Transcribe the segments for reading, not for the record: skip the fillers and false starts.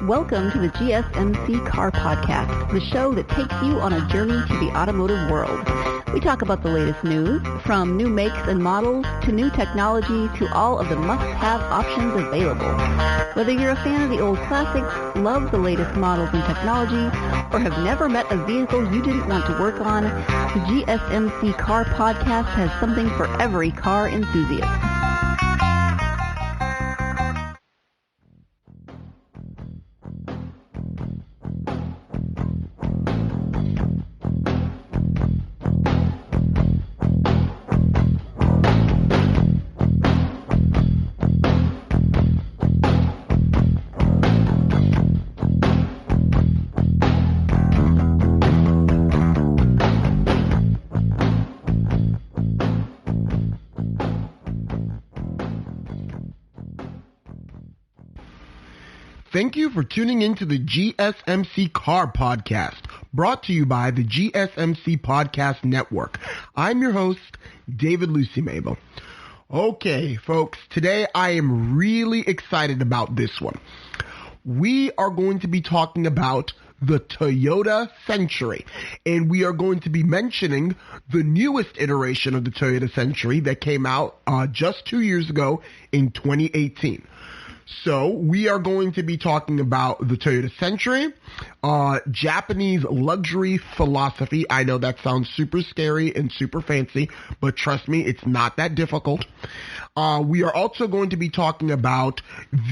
Welcome to the GSMC Car Podcast, the show that takes you on a journey to the automotive world. We talk about the latest news, from new makes and models to new technology to all of the must-have options available. Whether you're a fan of the old classics, love the latest models and technology, or have never met a vehicle you didn't want to work on, the GSMC Car Podcast has something for every car enthusiast. Thank you for tuning in to the GSMC Car Podcast, brought to you by the GSMC Podcast Network. I'm your host, David Lucy Mabel. Okay, folks, today I am really excited about this one. We are going to be talking about the Toyota Century, and we are going to be mentioning the newest iteration of the Toyota Century that came out just 2 years ago in 2018. So we are going to be talking about the Toyota Century, Japanese luxury philosophy. I know that sounds super scary and super fancy, but trust me, it's not that difficult. We are also going to be talking about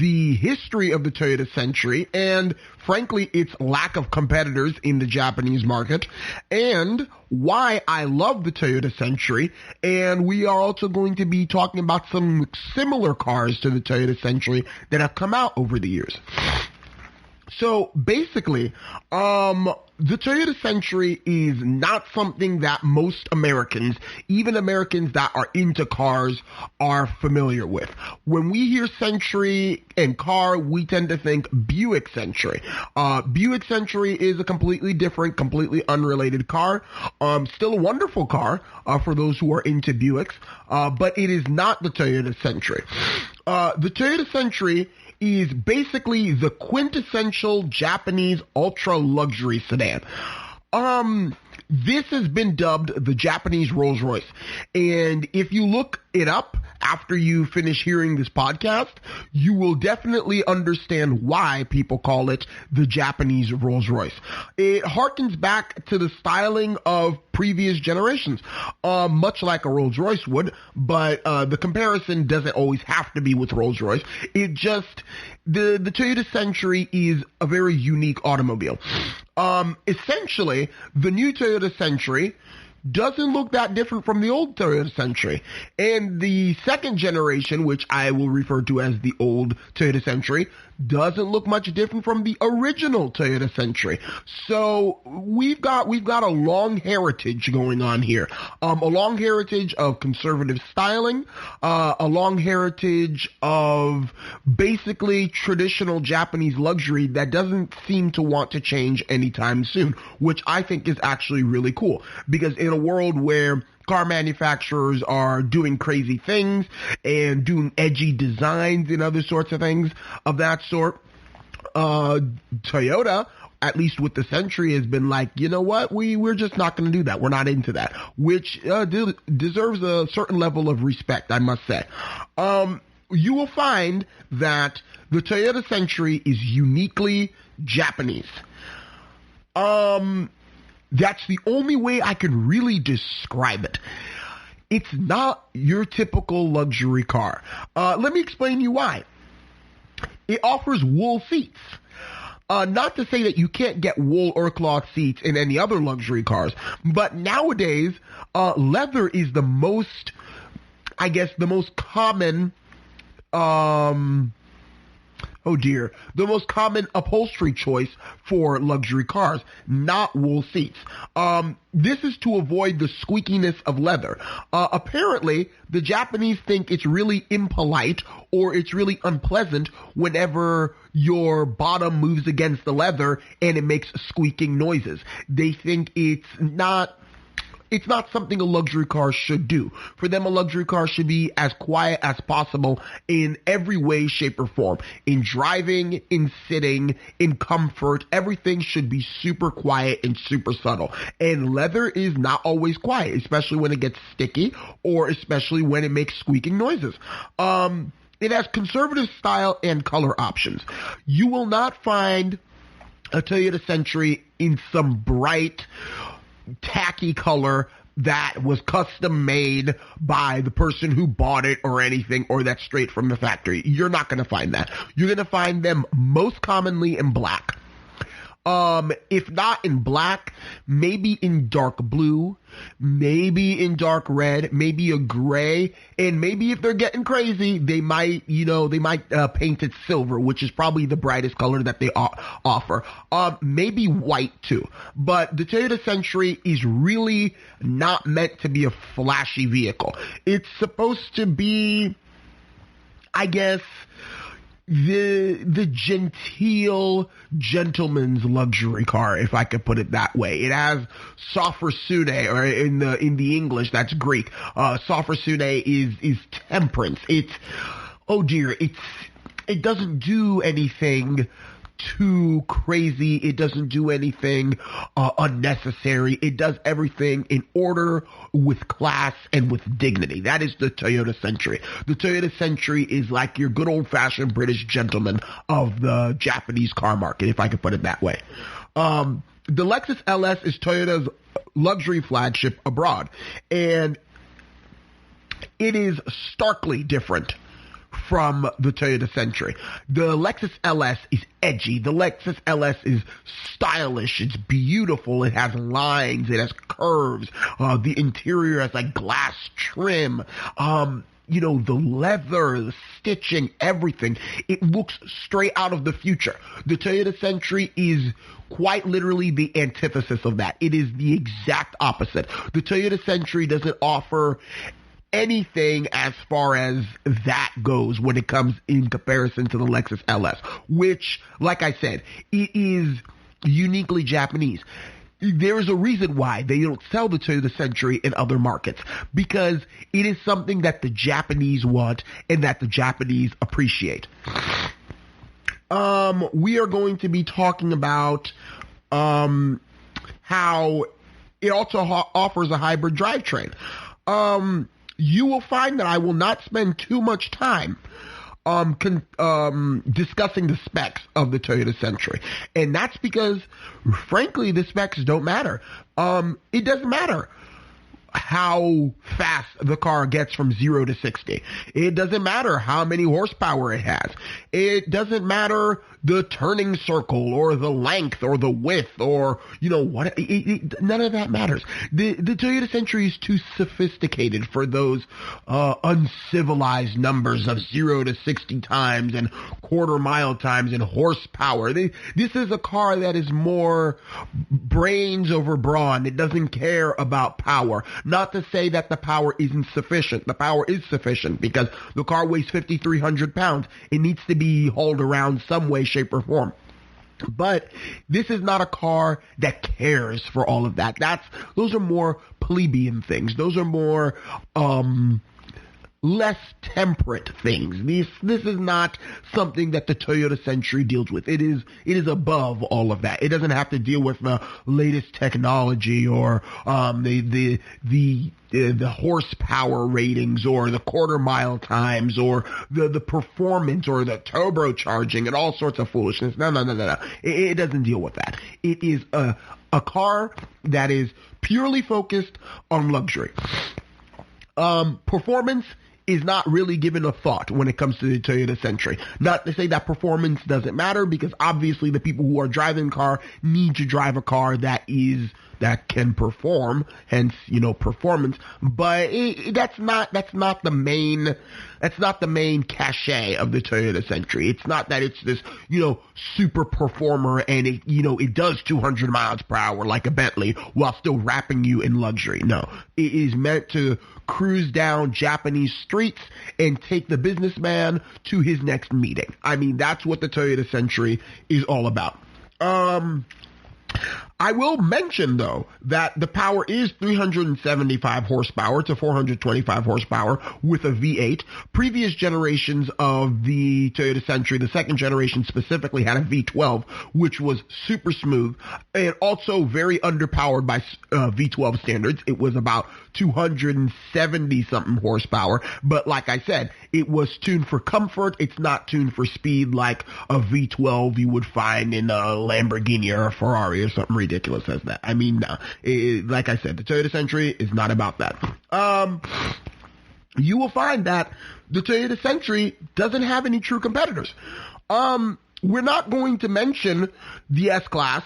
the history of the Toyota Century and, frankly, its lack of competitors in the Japanese market, and why I love the Toyota Century. And we are also going to be talking about some similar cars to the Toyota Century that have come out over the years. So basically, the Toyota Century is not something that most Americans, even Americans that are into cars, are familiar with. When we hear Century and car, we tend to think Buick Century. Buick Century is a completely different, completely unrelated car. Still a wonderful car for those who are into Buicks, but it is not the Toyota Century. The Toyota Century is basically the quintessential Japanese ultra-luxury sedan. This has been dubbed the Japanese Rolls-Royce. And if you look it up after you finish hearing this podcast, you will definitely understand why people call it the Japanese Rolls-Royce. It harkens back to the styling of previous generations, much like a Rolls-Royce would, but the comparison doesn't always have to be with Rolls-Royce. It just, the Toyota Century is a very unique automobile. Essentially, the new Toyota Century doesn't look that different from the old Toyota Century. And the second generation, which I will refer to as the old Toyota Century, doesn't look much different from the original Toyota Century. So we've got a long heritage going on here. A long heritage of conservative styling, a long heritage of basically traditional Japanese luxury that doesn't seem to want to change anytime soon, which I think is actually really cool, because in a world where car manufacturers are doing crazy things and doing edgy designs and other sorts of things of that sort, Toyota, at least with the Century, has been like, you know what, we're just not going to do that. We're not into that, which deserves a certain level of respect, I must say. You will find that the Toyota Century is uniquely Japanese. That's the only way I can really describe it. It's not your typical luxury car. Let me explain to you why. It offers wool seats. Not to say that you can't get wool or cloth seats in any other luxury cars, but nowadays, leather is the most common, the most common upholstery choice for luxury cars, not wool seats. This is to avoid the squeakiness of leather. Apparently, the Japanese think it's really impolite or it's really unpleasant whenever your bottom moves against the leather and it makes squeaking noises. They think it's not it's not something a luxury car should do. For them, a luxury car should be as quiet as possible in every way, shape, or form. In driving, in sitting, in comfort, everything should be super quiet and super subtle. And leather is not always quiet, especially when it gets sticky or especially when it makes squeaking noises. It has conservative style and color options. You will not find a Toyota Century in some bright, tacky color that was custom made by the person who bought it or anything, or that's straight from the factory. You're not going to find that. You're going to find them most commonly in black. If not in black, maybe in dark blue, maybe in dark red, maybe a gray, and maybe if they're getting crazy, they might paint it silver, which is probably the brightest color that they offer. Maybe white too. But the Toyota Century is really not meant to be a flashy vehicle. It's supposed to be, I guess, the genteel gentleman's luxury car, if I could put it that way. It has sophrosyne, or in the English, that's Greek. Sophrosyne is temperance. It doesn't do anything too crazy. It doesn't do anything unnecessary. It does everything in order, with class, and with dignity. That is the Toyota Century. The Toyota Century is like your good old-fashioned British gentleman of the Japanese car market, if I could put it that way. The Lexus Ls is Toyota's luxury flagship abroad, and it is starkly different from the Toyota Century. The Lexus Ls is edgy. The Lexus Ls is stylish. It's beautiful. It has lines. It has curves. The interior has like glass trim. The leather, the stitching, everything. It looks straight out of the future. The Toyota Century is quite literally the antithesis of that. It is the exact opposite. The Toyota Century doesn't offer anything as far as that goes when it comes in comparison to the Lexus LS, which, like I said, it is uniquely Japanese. There is a reason why they don't sell the Toyota Century in other markets, because it is something that the Japanese want and that the Japanese appreciate. We are going to be talking about how it also offers a hybrid drivetrain. You will find that I will not spend too much time discussing the specs of the Toyota Century. And that's because, frankly, the specs don't matter. It doesn't matter how fast the car gets from 0 to 60. It doesn't matter how many horsepower it has. It doesn't matter the turning circle or the length or the width or, what. None of that matters. The Toyota Century is too sophisticated for those uncivilized numbers of 0 to 60 times and quarter mile times and horsepower. This is a car that is more brains over brawn. It doesn't care about power. Not to say that the power isn't sufficient. The power is sufficient because the car weighs 5,300 pounds. It needs to be hauled around some way, shape, or form. But this is not a car that cares for all of that. Those are more plebeian things. Those are more less temperate things. This is not something that the Toyota Century deals with. It is above all of that. It doesn't have to deal with the latest technology or the horsepower ratings or the quarter mile times or the performance or the turbocharging and all sorts of foolishness. No. It doesn't deal with that. It is a car that is purely focused on luxury. Performance is not really given a thought when it comes to the Toyota Century. Not to say that performance doesn't matter, because obviously the people who are driving the car need to drive a car that can perform, hence, performance. But that's not the main cachet of the Toyota Century. It's not that it's this, super performer and it does 200 miles per hour like a Bentley while still wrapping you in luxury. No, it is meant to cruise down Japanese streets and take the businessman to his next meeting. I mean, that's what the Toyota Century is all about. I will mention, though, that the power is 375 horsepower to 425 horsepower with a V8. Previous generations of the Toyota Century, the second generation specifically, had a V12, which was super smooth and also very underpowered by V12 standards. It was about 270-something horsepower. But like I said, it was tuned for comfort. It's not tuned for speed like a V12 you would find in a Lamborghini or a Ferrari or something ridiculous as that. I mean, no. Like I said, the Toyota Century is not about that. You will find that the Toyota Century doesn't have any true competitors. We're not going to mention the S-Class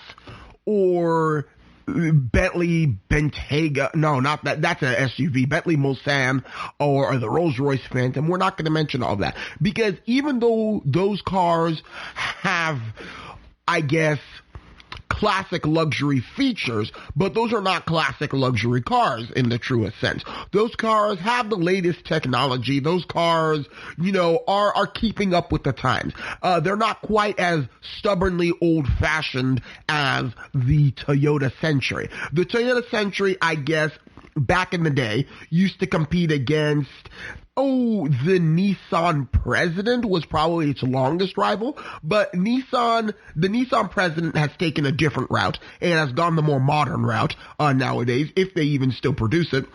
or Bentley Bentayga. No, not that. That's an SUV. Bentley Mulsanne or the Rolls-Royce Phantom. We're not going to mention all that because even though those cars have, I guess, classic luxury features, but those are not classic luxury cars in the truest sense. Those cars have the latest technology. Those cars, are keeping up with the times. They're not quite as stubbornly old-fashioned as the Toyota Century. The Toyota Century, I guess, back in the day, used to compete against the Nissan President was probably its longest rival, but the Nissan President has taken a different route and has gone the more modern route nowadays, if they even still produce it.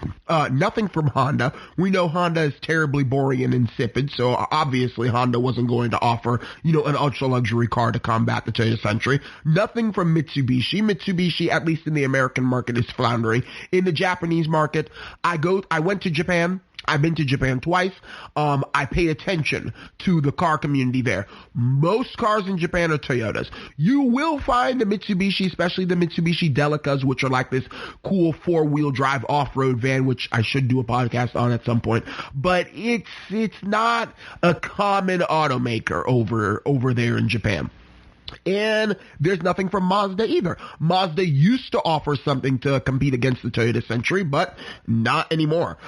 Nothing from Honda. We know Honda is terribly boring and insipid, so obviously Honda wasn't going to offer, an ultra-luxury car to combat the Toyota Century. Nothing from Mitsubishi. Mitsubishi, at least in the American market, is floundering. In the Japanese market, I went to Japan. I've been to Japan twice. I pay attention to the car community there. Most cars in Japan are Toyotas. You will find the Mitsubishi, especially the Mitsubishi Delicas, which are like this cool four-wheel drive off-road van, which I should do a podcast on at some point. But it's not a common automaker over there in Japan. And there's nothing from Mazda either. Mazda used to offer something to compete against the Toyota Century, but not anymore.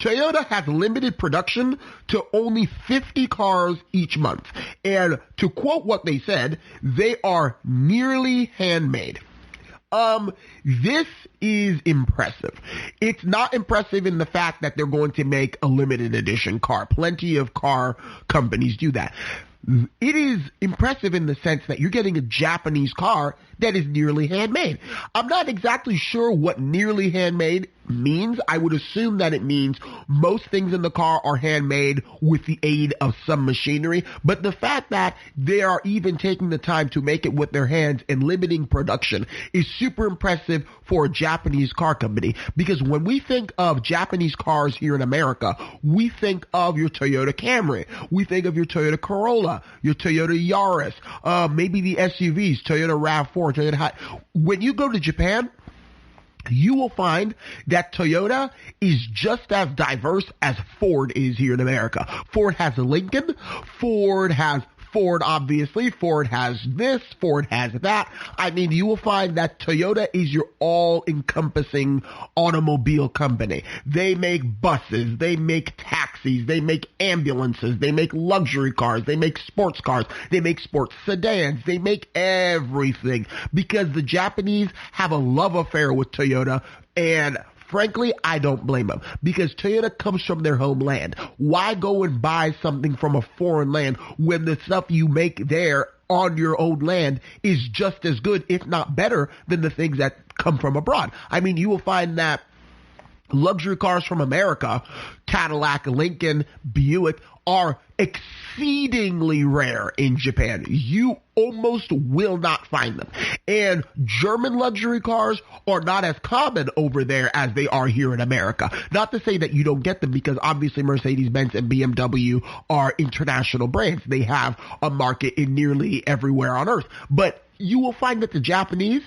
Toyota has limited production to only 50 cars each month. And to quote what they said, they are nearly handmade. This is impressive. It's not impressive in the fact that they're going to make a limited edition car. Plenty of car companies do that. It is impressive in the sense that you're getting a Japanese car that is nearly handmade. I'm not exactly sure what nearly handmade means. I would assume that it means most things in the car are handmade with the aid of some machinery, but the fact that they are even taking the time to make it with their hands and limiting production is super impressive for a Japanese car company, because when we think of Japanese cars here in America, we think of your Toyota Camry, we think of your Toyota Corolla, your Toyota Yaris, maybe the SUVs, Toyota RAV4, Toyota Hi. When you go to Japan, you will find that Toyota is just as diverse as Ford is here in America. Ford has Lincoln, Ford has Ford, obviously. Ford has this, Ford has that. I mean, you will find that Toyota is your all-encompassing automobile company. They make buses, they make taxis, they make ambulances, they make luxury cars, they make sports cars, they make sports sedans, they make everything, because the Japanese have a love affair with Toyota, and frankly, I don't blame them, because Toyota comes from their homeland. Why go and buy something from a foreign land when the stuff you make there on your own land is just as good, if not better, than the things that come from abroad? I mean, you will find that luxury cars from America, Cadillac, Lincoln, Buick, are exceedingly rare in Japan. You almost will not find them. And German luxury cars are not as common over there as they are here in America. Not to say that you don't get them, because obviously Mercedes-Benz and BMW are international brands. They have a market in nearly everywhere on earth. But you will find that the Japanese,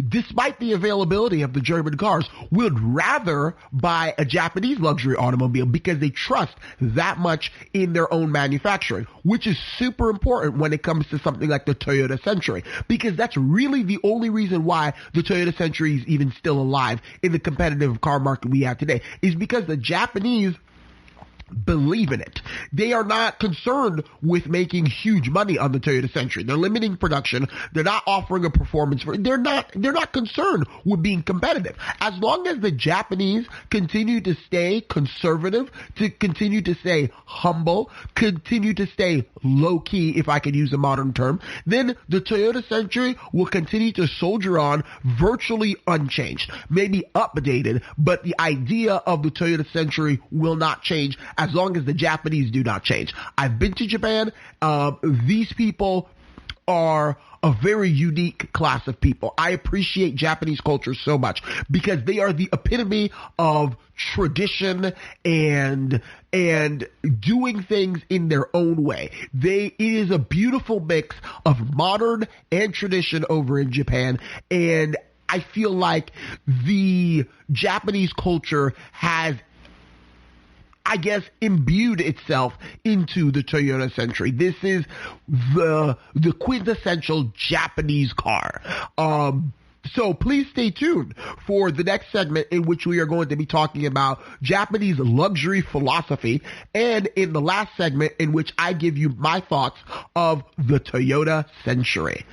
despite the availability of the German cars, would rather buy a Japanese luxury automobile because they trust that much in their own manufacturing, which is super important when it comes to something like the Toyota Century, because that's really the only reason why the Toyota Century is even still alive in the competitive car market we have today, is because the Japanese believe in it. They are not concerned with making huge money on the Toyota Century. They're limiting production. They're not offering a performance. They're not concerned with being competitive. As long as the Japanese continue to stay conservative, to continue to stay humble, continue to stay low key, if I could use a modern term, then the Toyota Century will continue to soldier on virtually unchanged, maybe updated, but the idea of the Toyota Century will not change as long as the Japanese do not change. I've been to Japan. These people are a very unique class of people. I appreciate Japanese culture so much because they are the epitome of tradition and doing things in their own way. It is a beautiful mix of modern and tradition over in Japan, and I feel like the Japanese culture has, I guess, imbued itself into the Toyota Century. This is the quintessential Japanese car. So please stay tuned for the next segment in which we are going to be talking about Japanese luxury philosophy, and in the last segment in which I give you my thoughts of the Toyota Century.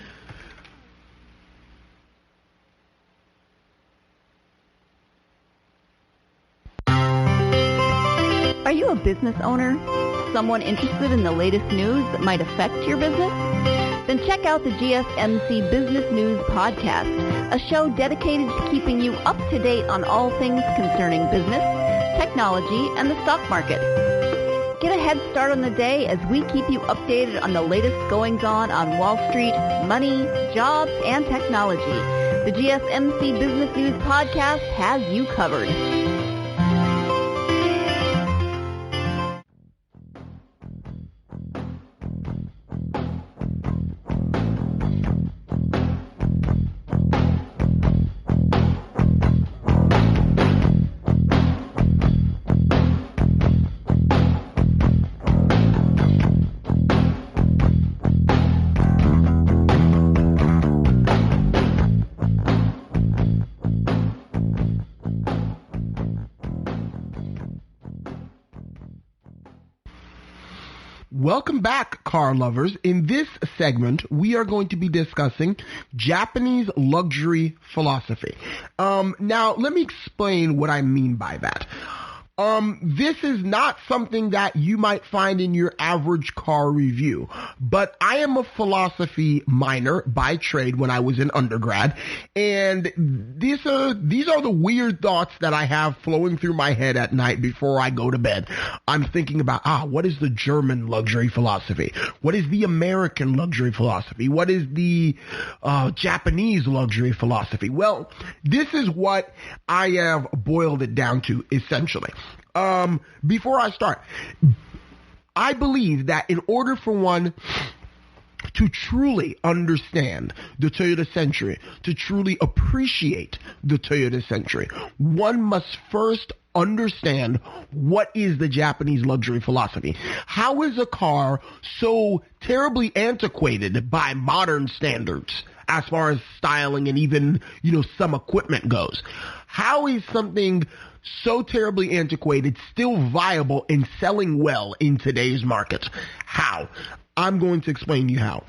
Are you a business owner? Someone interested in the latest news that might affect your business? Then check out the GSMC Business News Podcast, a show dedicated to keeping you up to date on all things concerning business, technology, and the stock market. Get a head start on the day as we keep you updated on the latest goings-on Wall Street, money, jobs, and technology. The GSMC Business News Podcast has you covered. Welcome back, car lovers. In this segment, we are going to be discussing Japanese luxury philosophy. Now, let me explain what I mean by that. This is not something that you might find in your average car review, but I am a philosophy minor by trade when I was in undergrad, and these are the weird thoughts that I have flowing through my head at night before I go to bed. I'm thinking about, what is the German luxury philosophy? What is the American luxury philosophy? What is the Japanese luxury philosophy? Well, this is what I have boiled it down to, essentially. Before I start, I believe that in order for one to truly understand the Toyota Century, to truly appreciate the Toyota Century, one must first understand what is the Japanese luxury philosophy. How is a car so terribly antiquated by modern standards as far as styling and even, some equipment goes? How is something so terribly antiquated still viable and selling well in today's market? How? I'm going to explain to you how.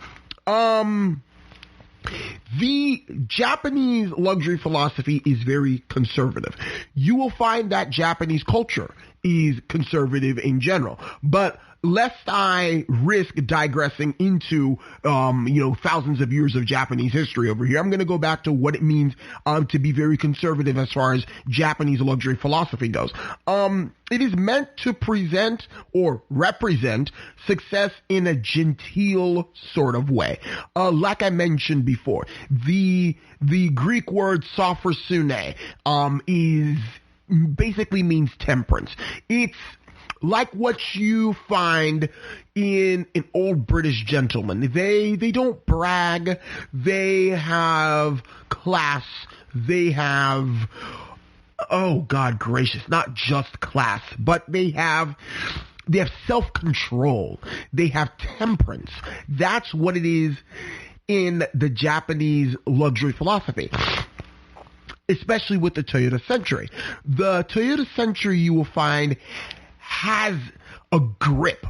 The Japanese luxury philosophy is very conservative. You will find that Japanese culture is conservative in general, but lest I risk digressing into, thousands of years of Japanese history over here, I'm going to go back to what it means to be very conservative as far as Japanese luxury philosophy goes. It is meant to present or represent success in a genteel sort of way. Like I mentioned before, the Greek word sophrosune is basically means temperance. It's like what you find in an old British gentleman. They don't brag. They have class. They have, oh God gracious, not just class, but they have self-control. They have temperance. That's what it is in the Japanese luxury philosophy, especially with the Toyota Century. The Toyota Century, you will find, has a grip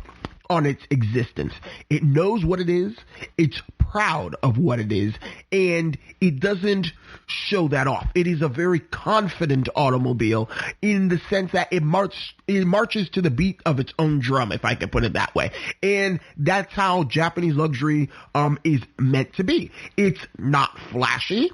on its existence. It knows what it is, it's proud of what it is, and it doesn't show that off. It is a very confident automobile in the sense that it marches to the beat of its own drum, if I can put it that way. And that's how Japanese luxury is meant to be. It's not flashy.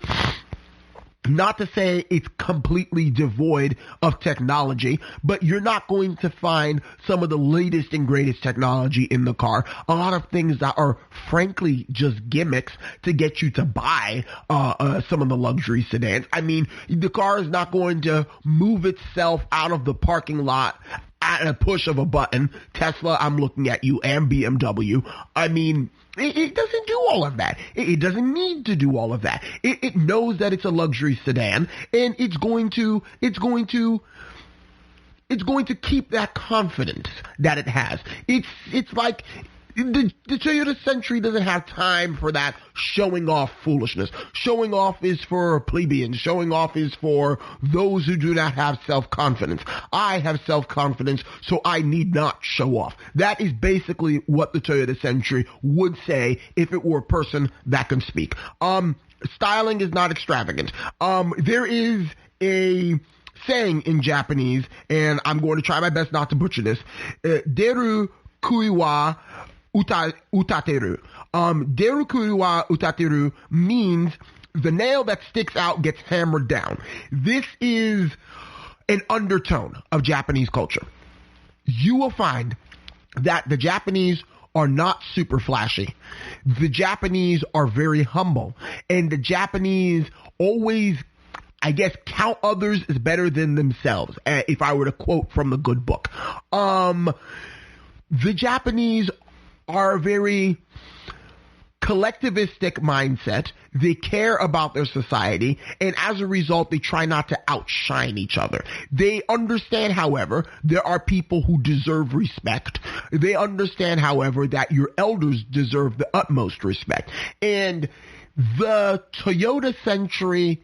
Not to say it's completely devoid of technology, but you're not going to find some of the latest and greatest technology in the car. A lot of things that are frankly just gimmicks to get you to buy some of the luxury sedans. I mean, the car is not going to move itself out of the parking lot at a push of a button. Tesla, I'm looking at you, and BMW. I mean, it doesn't do all of that. It doesn't need to do all of that. It knows that it's a luxury sedan, and it's going to keep that confidence that it has. It's like the Toyota Century doesn't have time for that showing off foolishness. Showing off is for plebeians. Showing off is for those who do not have self-confidence. I have self-confidence, so I need not show off. That is basically what the Toyota Century would say if it were a person that can speak. Styling is not extravagant. There is a saying in Japanese, and I'm going to try my best not to butcher this. Deru kui wa utateru. Deru kui wa utateru means the nail that sticks out gets hammered down. This is an undertone of Japanese culture. You will find that the Japanese are not super flashy. The Japanese are very humble. And the Japanese always, I guess, count others as better than themselves, if I were to quote from the good book. The Japanese are a very collectivistic mindset. They care about their society, and as a result, they try not to outshine each other. They understand, however, there are people who deserve respect. They understand, however, that your elders deserve the utmost respect. And the Toyota Century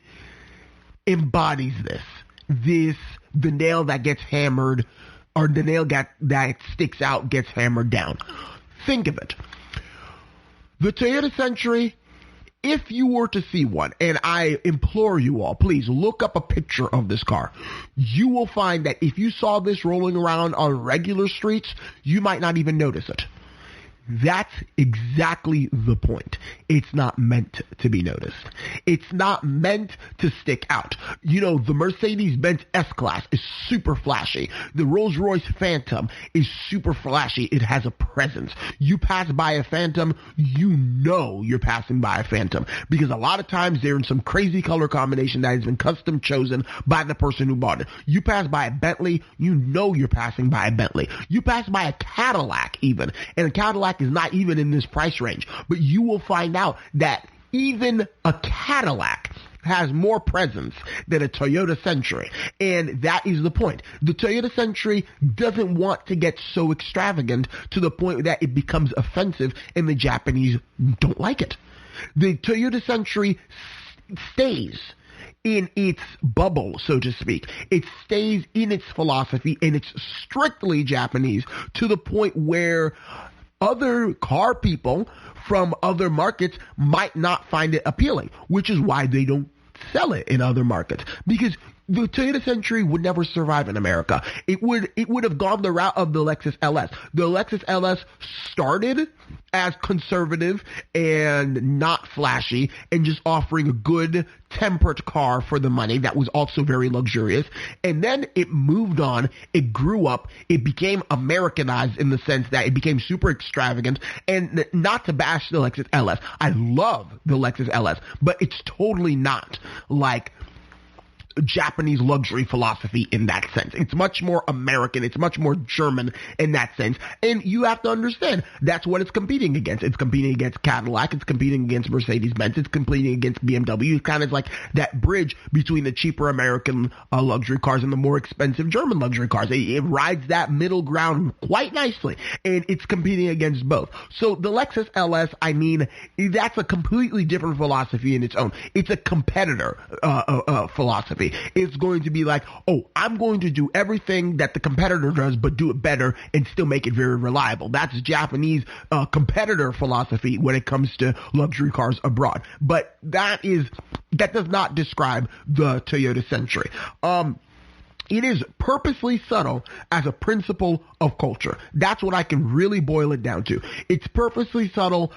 embodies this. The nail that gets hammered, or the nail that sticks out gets hammered down. Think of it. The Toyota Century, if you were to see one, and I implore you all, please look up a picture of this car. You will find that if you saw this rolling around on regular streets, you might not even notice it. That's exactly the point. It's not meant to be noticed. It's not meant to stick out. You know, the Mercedes-Benz S-Class is super flashy. The Rolls-Royce Phantom is super flashy. It has a presence. You pass by a Phantom, you know you're passing by a Phantom, because a lot of times they're in some crazy color combination that has been custom chosen by the person who bought it. You pass by a Bentley, you know you're passing by a Bentley. You pass by a Cadillac even, and a Cadillac is not even in this price range, but you will find out that even a Cadillac has more presence than a Toyota Century, and that is the point. The Toyota Century doesn't want to get so extravagant to the point that it becomes offensive and the Japanese don't like it. The Toyota Century stays in its bubble, so to speak. It stays in its philosophy, and it's strictly Japanese to the point where other car people from other markets might not find it appealing, which is why they don't sell it in other markets, because the Toyota Century would never survive in America. It would have gone the route of the Lexus Ls. The Lexus Ls started as conservative and not flashy and just offering a good temperate car for the money that was also very luxurious. And then it moved on. It grew up. It became Americanized in the sense that it became super extravagant. And not to bash the Lexus Ls. I love the Lexus Ls, but it's totally not like Japanese luxury philosophy in that sense. It's much more American. It's much more German in that sense. And you have to understand that's what it's competing against. It's competing against Cadillac. It's competing against Mercedes-Benz. It's competing against BMW. It's kind of like that bridge between the cheaper American luxury cars and the more expensive German luxury cars. It rides that middle ground quite nicely, and it's competing against both. So the Lexus LS, I mean, that's a completely different philosophy in its own. It's a competitor philosophy. philosophy. It's going to be like, oh, I'm going to do everything that the competitor does, but do it better and still make it very reliable. That's Japanese competitor philosophy when it comes to luxury cars abroad. But that does not describe the Toyota Century. It is purposely subtle as a principle of culture. That's what I can really boil it down to. It's purposely subtle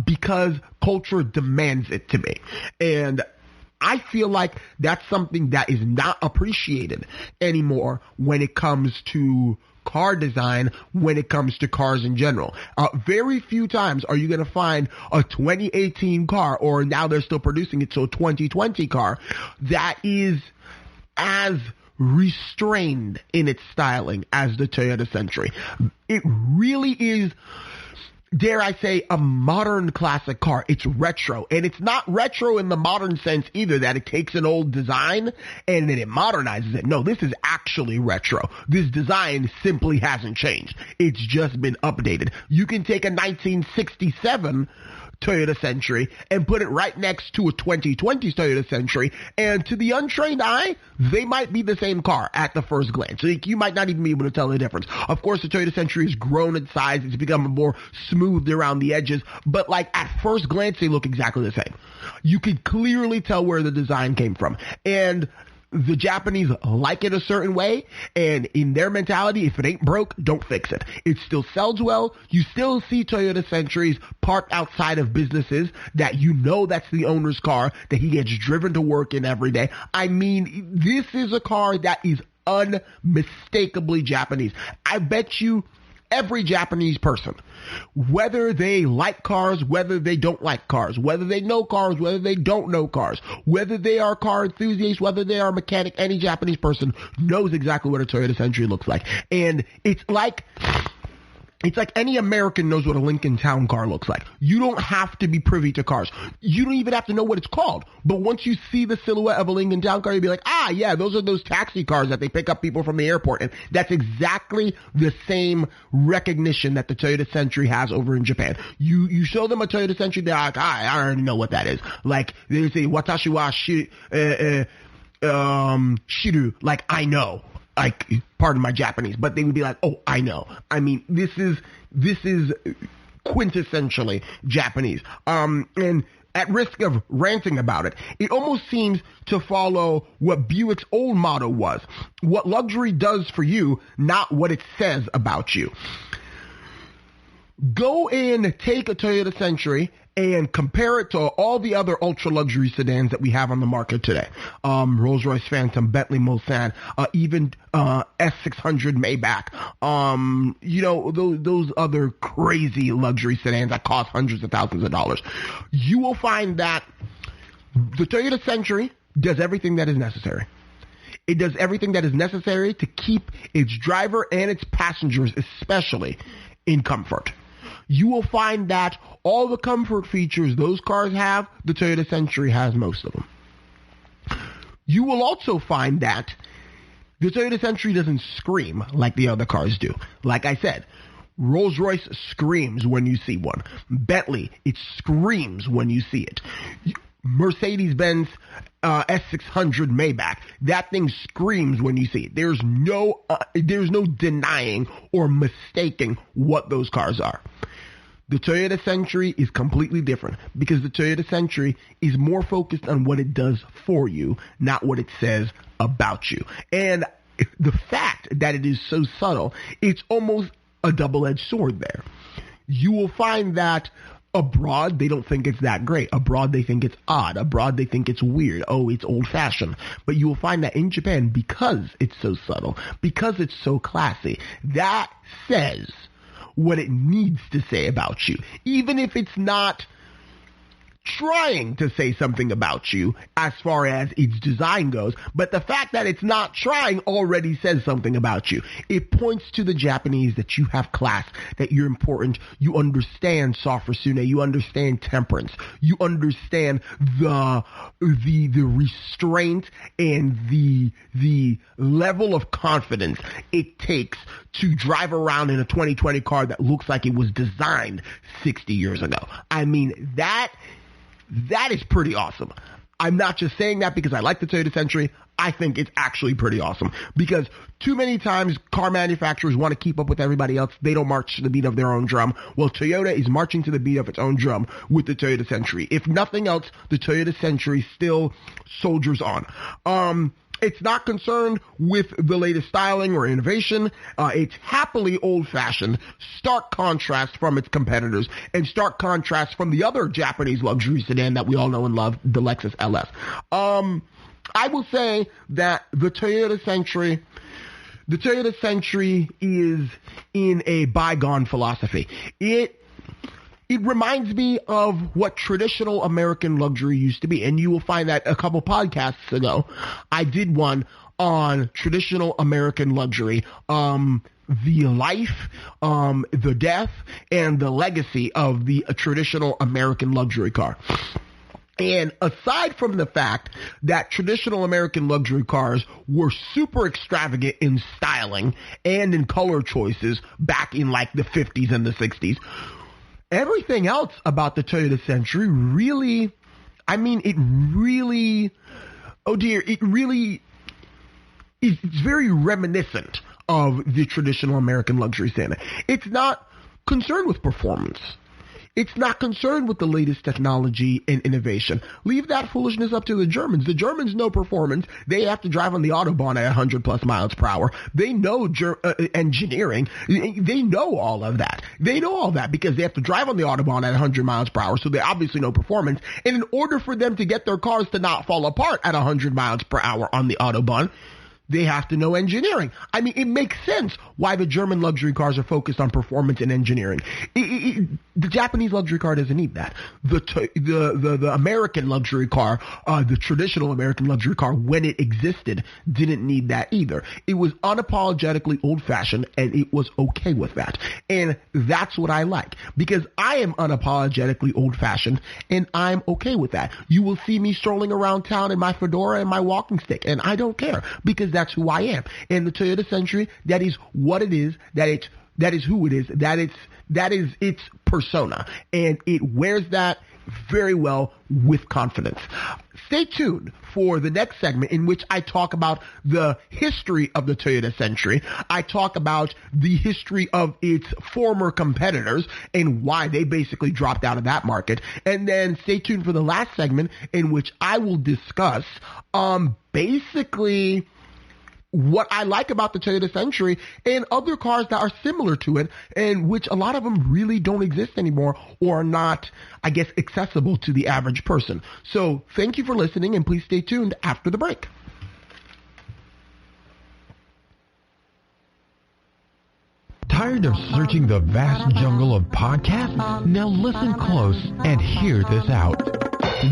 because culture demands it to be. And I feel like that's something that is not appreciated anymore when it comes to car design, when it comes to cars in general. Very few times are you going to find a 2018 car, or now they're still producing it, so a 2020 car, that is as restrained in its styling as the Toyota Century. It really is, dare I say, a modern classic car. It's retro, and it's not retro in the modern sense either, that it takes an old design and then it modernizes it. No, this is actually retro. This design simply hasn't changed. It's just been updated. You can take a 1967 Toyota Century and put it right next to a 2020 Toyota Century, and to the untrained eye, they might be the same car at the first glance. So you might not even be able to tell the difference. Of course, the Toyota Century has grown in size. It's become more smoothed around the edges, but like at first glance, they look exactly the same. You could clearly tell where the design came from. And the Japanese like it a certain way, and in their mentality, if it ain't broke, don't fix it. It still sells well. You still see Toyota Centuries parked outside of businesses that you know that's the owner's car, that he gets driven to work in every day. I mean, this is a car that is unmistakably Japanese. I bet you every Japanese person, whether they like cars, whether they don't like cars, whether they know cars, whether they don't know cars, whether they are car enthusiasts, whether they are a mechanic, any Japanese person knows exactly what a Toyota Century looks like. And it's like any American knows what a Lincoln Town car looks like. You don't have to be privy to cars. You don't even have to know what it's called. But once you see the silhouette of a Lincoln Town car, you'll be like, yeah, those are those taxi cars that they pick up people from the airport. And that's exactly the same recognition that the Toyota Century has over in Japan. You show them a Toyota Century, they're like, I already know what that is. Like, they say, watashi wa shiru, like, I know. Like, pardon my Japanese, but they would be like, oh, I know. I mean, this is quintessentially Japanese. And at risk of ranting about it, it almost seems to follow what Buick's old motto was. What luxury does for you, not what it says about you. Go and take a Toyota Century and compare it to all the other ultra-luxury sedans that we have on the market today. Rolls-Royce Phantom, Bentley Mulsanne, even S600 Maybach. Those other crazy luxury sedans that cost hundreds of thousands of dollars. You will find that the Toyota Century does everything that is necessary. It does everything that is necessary to keep its driver and its passengers, especially, in comfort. You will find that all the comfort features those cars have, the Toyota Century has most of them. You will also find that the Toyota Century doesn't scream like the other cars do. Like I said, Rolls-Royce screams when you see one. Bentley, it screams when you see it. Mercedes-Benz S600 Maybach, that thing screams when you see it. There's no denying or mistaking what those cars are. The Toyota Century is completely different because the Toyota Century is more focused on what it does for you, not what it says about you. And the fact that it is so subtle, it's almost a double-edged sword there. You will find that abroad, they don't think it's that great. Abroad, they think it's odd. Abroad, they think it's weird. Oh, it's old-fashioned. But you will find that in Japan, because it's so subtle, because it's so classy, that says what it needs to say about you. Even if it's not trying to say something about you as far as its design goes, but the fact that it's not trying already says something about you. It points to the Japanese that you have class, that you're important, you understand soft-sune, you understand temperance, you understand the restraint and the level of confidence it takes to drive around in a 2020 car that looks like it was designed 60 years ago. I mean, that is pretty awesome. I'm not just saying that because I like the Toyota Century. I think it's actually pretty awesome, because too many times car manufacturers want to keep up with everybody else. They don't march to the beat of their own drum. Well, Toyota is marching to the beat of its own drum with the Toyota Century. If nothing else, the Toyota Century still soldiers on. It's not concerned with the latest styling or innovation. It's happily old-fashioned, stark contrast from its competitors, and stark contrast from the other Japanese luxury sedan that we all know and love, the Lexus Ls. I will say that the Toyota Century is in a bygone philosophy. It reminds me of what traditional American luxury used to be. And you will find that a couple podcasts ago, I did one on traditional American luxury, the life, the death, and the legacy of the traditional American luxury car. And aside from the fact that traditional American luxury cars were super extravagant in styling and in color choices back in like the 50s and the 60s, everything else about the Toyota Century really, it's very reminiscent of the traditional American luxury sedan. It's not concerned with performance. It's not concerned with the latest technology and innovation. Leave that foolishness up to the Germans. The Germans know performance. They have to drive on the Autobahn at 100 plus miles per hour. They know engineering. They know all of that. They know all that because they have to drive on the Autobahn at 100 miles per hour, so they obviously know performance. And in order for them to get their cars to not fall apart at 100 miles per hour on the Autobahn, they have to know engineering. I mean, it makes sense why the German luxury cars are focused on performance and engineering. The Japanese luxury car doesn't need that. The American luxury car, the traditional American luxury car, when it existed, didn't need that either. It was unapologetically old-fashioned, and it was okay with that. And that's what I like, because I am unapologetically old-fashioned, and I'm okay with that. You will see me strolling around town in my fedora and my walking stick, and I don't care, because that's who I am. And the Toyota Century, that is what it is, that is who it is, that is its persona, and it wears that very well with confidence. Stay tuned for the next segment, in which I talk about the history of the Toyota Century. I talk about the history of its former competitors and why they basically dropped out of that market. And then stay tuned for the last segment, in which I will discuss basically what I like about the Toyota Century and other cars that are similar to it, and which a lot of them really don't exist anymore or are not, I guess, accessible to the average person. So thank you for listening, and please stay tuned after the break. Tired of searching the vast jungle of podcasts? Now listen close and hear this out.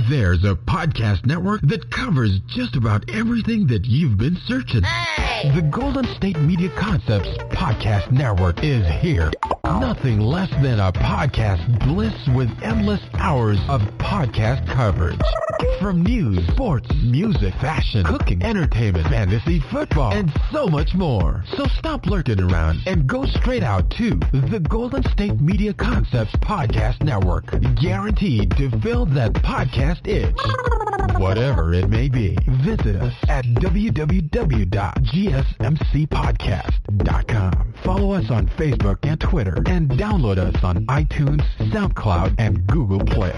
There's a podcast network that covers just about everything that you've been searching. Hey! The Golden State Media Concepts Podcast Network is here. Nothing less than a podcast bliss with endless hours of podcast coverage. From news, sports, music, fashion, cooking, entertainment, fantasy, football, and so much more. So stop lurking around and go straight out to the Golden State Media Concepts Podcast Network. Guaranteed to fill that podcast itch. Whatever it may be. Visit us at www.gsmcpodcast.com. Follow us on Facebook and Twitter, and download us on iTunes, SoundCloud, and Google Play.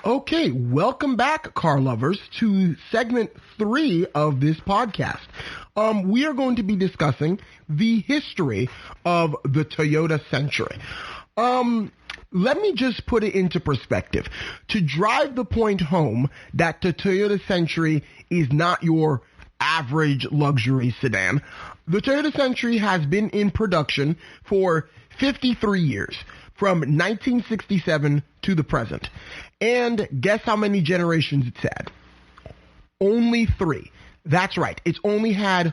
Okay, welcome back, car lovers, to segment 3 of this podcast. We are going to be discussing the history of the Toyota Century. Let me just put it into perspective to drive the point home that the Toyota Century is not your average luxury sedan. The Toyota Century has been in production for 53 years. from 1967 to the present. And guess how many generations it's had? Only 3. That's right. It's only had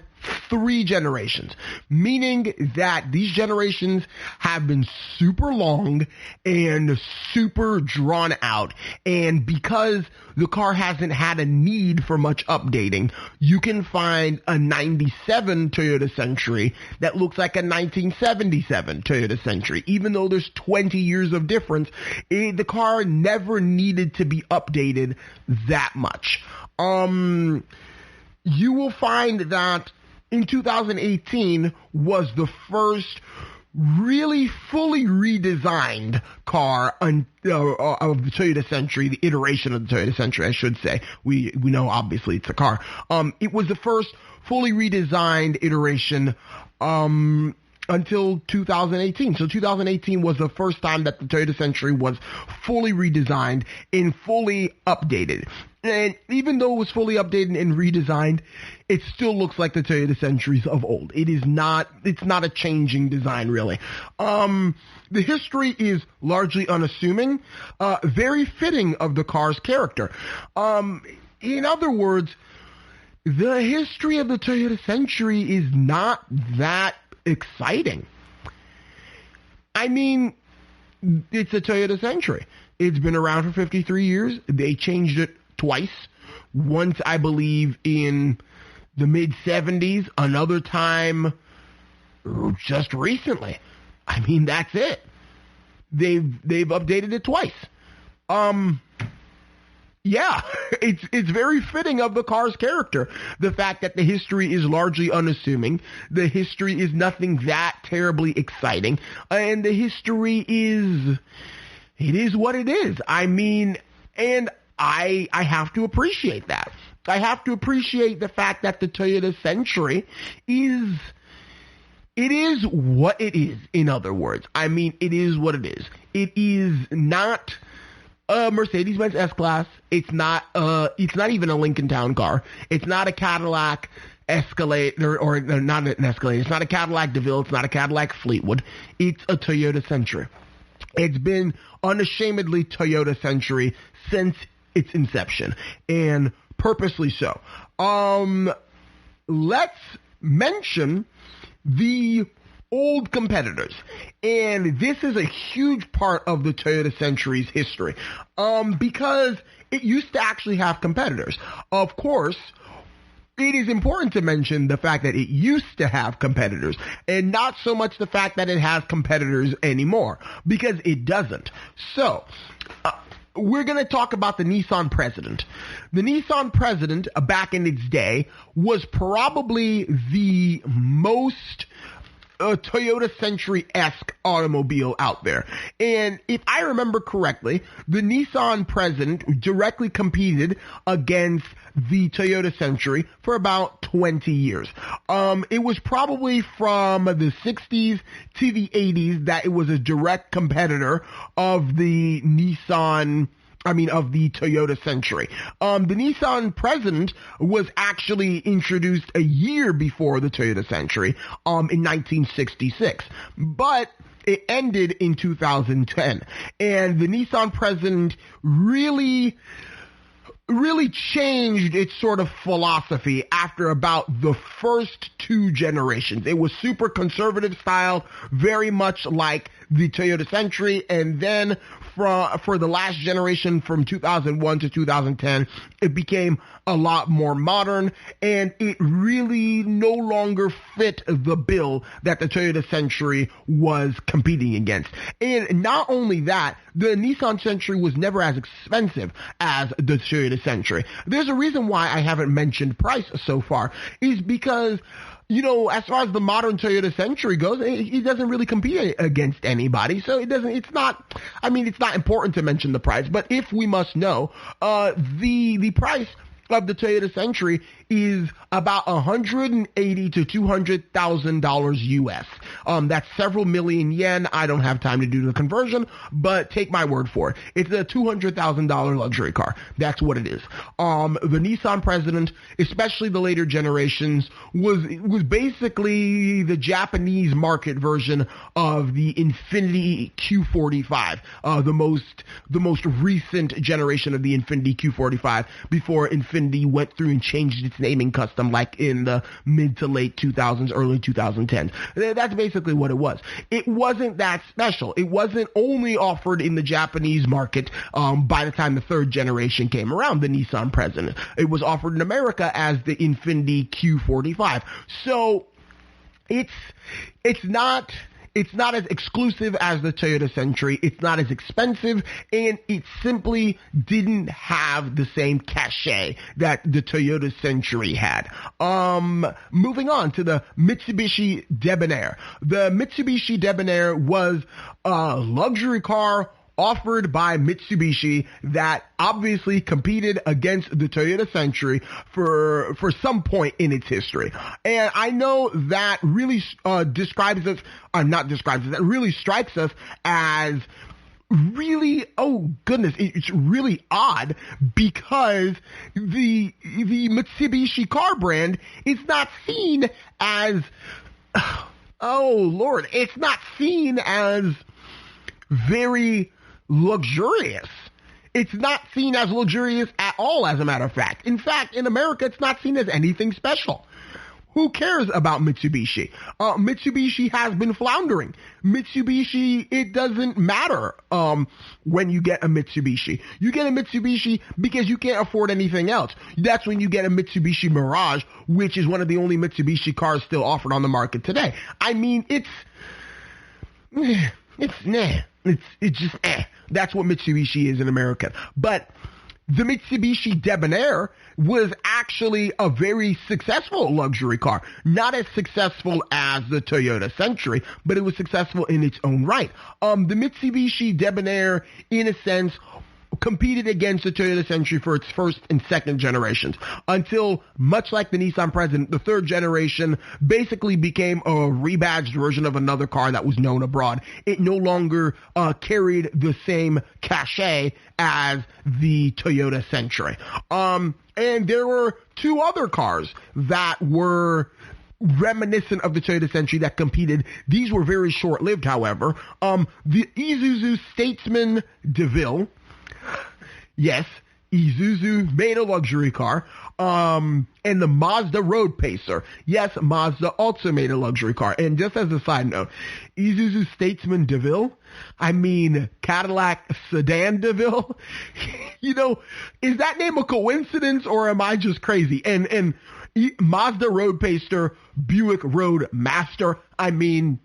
3 generations, meaning that these generations have been super long and super drawn out. And because the car hasn't had a need for much updating, you can find a 97 Toyota Century that looks like a 1977 Toyota Century. Even though there's 20 years of difference, the car never needed to be updated that much. You will find that in 2018 was the first really fully redesigned car of the Toyota Century, the iteration of the Toyota Century, I should say. We know obviously it's a car. It was the first fully redesigned iteration until 2018. So 2018 was the first time that the Toyota Century was fully redesigned and fully updated. And even though it was fully updated and redesigned, it still looks like the Toyota Centuries of old. It's not a changing design, really. The history is largely unassuming, very fitting of the car's character. In other words, the history of the Toyota Century is not that exciting. I mean, it's a Toyota Century. It's been around for 53 years. They changed it twice. Once, I believe, in the mid-70s. Another time just recently. I mean, that's it. They've updated it twice. Yeah, it's very fitting of the car's character. The fact that the history is largely unassuming, the history is nothing that terribly exciting, and the history is what it is. I mean, and I have to appreciate that. I have to appreciate the fact that the Toyota Century is what it is, in other words. I mean, it is what it is. It is not a Mercedes-Benz S-Class. It's not even a Lincoln Town car. It's not a Cadillac Escalade, or not an Escalade. It's not a Cadillac DeVille. It's not a Cadillac Fleetwood. It's a Toyota Century. It's been unashamedly Toyota Century since its inception, and purposely so. Let's mention the old competitors, and this is a huge part of the Toyota Century's history, because it used to actually have competitors. Of course, it is important to mention the fact that it used to have competitors, and not so much the fact that it has competitors anymore, because it doesn't. So, we're going to talk about the Nissan President. The Nissan President, back in its day, was probably the most Toyota Century-esque automobile out there. And if I remember correctly, the Nissan President directly competed against the Toyota Century for about 20 years. It was probably from the 60s to the 80s that it was a direct competitor of the of the Toyota Century. The Nissan President was actually introduced a year before the Toyota Century, in 1966. But it ended in 2010. And the Nissan President really changed its sort of philosophy after about the first 2 generations. It was super conservative style, very much like the Toyota Century, and then for the last generation from 2001 to 2010, it became a lot more modern, and it really no longer fit the bill that the Toyota Century was competing against. And not only that, the Nissan Century was never as expensive as the Toyota Century. There's a reason why I haven't mentioned price so far, is because, you know, as far as the modern Toyota Century goes, it doesn't really compete against anybody. So it's not important to mention the price, but if we must know, the price of the Toyota Century is about $180,000 to $200,000 US. That's several million yen. I don't have time to do the conversion, but take my word for it. It's a $200,000 luxury car. That's what it is. The Nissan President, especially the later generations, was basically the Japanese market version of the Infiniti Q45, the most recent generation of the Infiniti Q45 before Infiniti went through and changed its naming custom like in the mid to late 2000s, early 2010s. That's basically what it was. It wasn't that special. It wasn't only offered in the Japanese market by the time the third generation came around, the Nissan President. It was offered in America as the Infiniti Q45. So it's not as exclusive as the Toyota Century. It's not as expensive, and it simply didn't have the same cachet that the Toyota Century had. Moving on to the Mitsubishi Debonair. The Mitsubishi Debonair was a luxury car offered by Mitsubishi that obviously competed against the Toyota Century for some point in its history. And I know that really that really strikes us as really, oh goodness, it's really odd because the Mitsubishi car brand is not seen as, oh Lord, it's not seen as very luxurious. It's not seen as luxurious at all, as a matter of fact. In fact, in America, it's not seen as anything special. Who cares about Mitsubishi? Mitsubishi has been floundering. Mitsubishi, it doesn't matter when you get a Mitsubishi. You get a Mitsubishi because you can't afford anything else. That's when you get a Mitsubishi Mirage, which is one of the only Mitsubishi cars still offered on the market today. I mean, it's just That's what Mitsubishi is in America. But the Mitsubishi Debonair was actually a very successful luxury car. Not as successful as the Toyota Century, but it was successful in its own right. The Mitsubishi Debonair, in a sense, competed against the Toyota Century for its first and second generations until, much like the Nissan President, the third generation basically became a rebadged version of another car that was known abroad. It no longer carried the same cachet as the Toyota Century. And there were two other cars that were reminiscent of the Toyota Century that competed. These were very short-lived, however. The Isuzu Statesman DeVille. Yes, Isuzu made a luxury car. And the Mazda Road Pacer. Yes, Mazda also made a luxury car. And just as a side note, Isuzu Statesman DeVille, I mean Cadillac Sedan DeVille, is that name a coincidence or am I just crazy? And Mazda Road Pacer, Buick Road Master, I mean,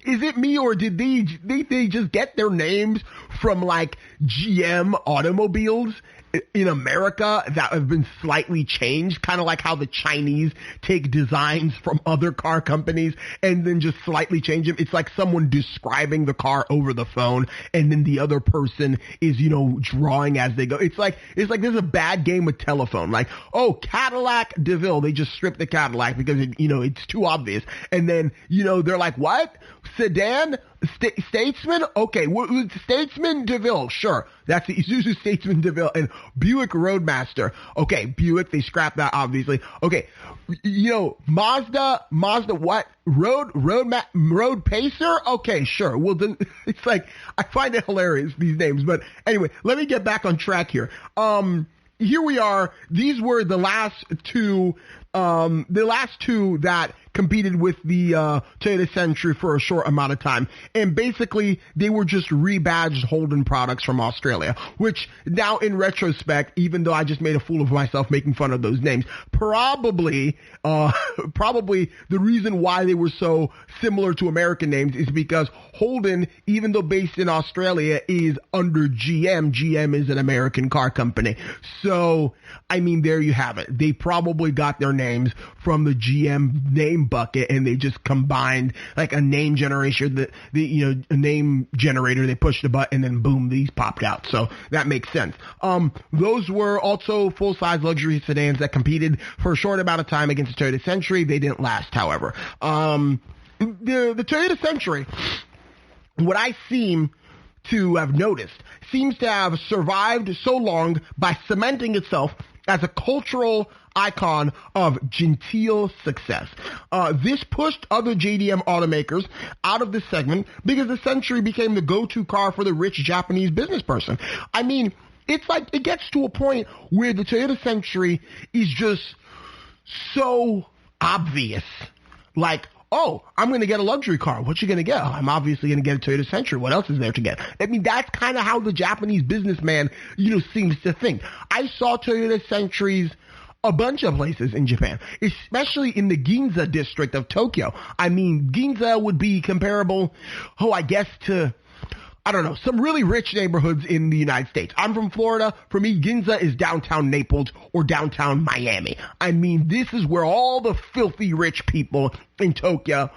is it me or did they just get their names from like GM automobiles in America that have been slightly changed, kind of like how the Chinese take designs from other car companies and then just slightly change them? It's like someone describing the car over the phone and then the other person is, drawing as they go. It's like there's a bad game of telephone. Like, oh, Cadillac DeVille, they just stripped the Cadillac because it's too obvious. And then, they're like, what? Sedan? Statesman? Okay, Statesman DeVille, sure. That's the Isuzu Statesman DeVille. And Buick Roadmaster. Okay, Buick, they scrapped that, obviously. Okay, Mazda what? Road Pacer? Okay, sure. Well, then, it's like, I find it hilarious, these names. But anyway, let me get back on track here. Here we are. These were the last two that competed with the Toyota Century for a short amount of time. And basically, they were just rebadged Holden products from Australia, which now in retrospect, even though I just made a fool of myself making fun of those names, probably the reason why they were so similar to American names is because Holden, even though based in Australia, is under GM. GM is an American car company. So, I mean, there you have it. They probably got their names from the GM name same bucket, and they just combined like a name generation, a name generator. They pushed a button, and then boom, these popped out. So that makes sense. Those were also full-size luxury sedans that competed for a short amount of time against the Toyota Century. They didn't last, however. The Toyota Century, what I seem to have noticed, seems to have survived so long by cementing itself as a cultural icon of genteel success. This pushed other JDM automakers out of this segment because the Century became the go-to car for the rich Japanese business person. I mean, it's like it gets to a point where the Toyota Century is just so obvious. Like, oh, I'm going to get a luxury car. What you going to get? Oh, I'm obviously going to get a Toyota Century. What else is there to get? I mean, that's kind of how the Japanese businessman, seems to think. I saw Toyota Centuries a bunch of places in Japan, especially in the Ginza district of Tokyo. I mean, Ginza would be comparable, I guess, to, I don't know, some really rich neighborhoods in the United States. I'm from Florida. For me, Ginza is downtown Naples or downtown Miami. I mean, this is where all the filthy rich people in Tokyo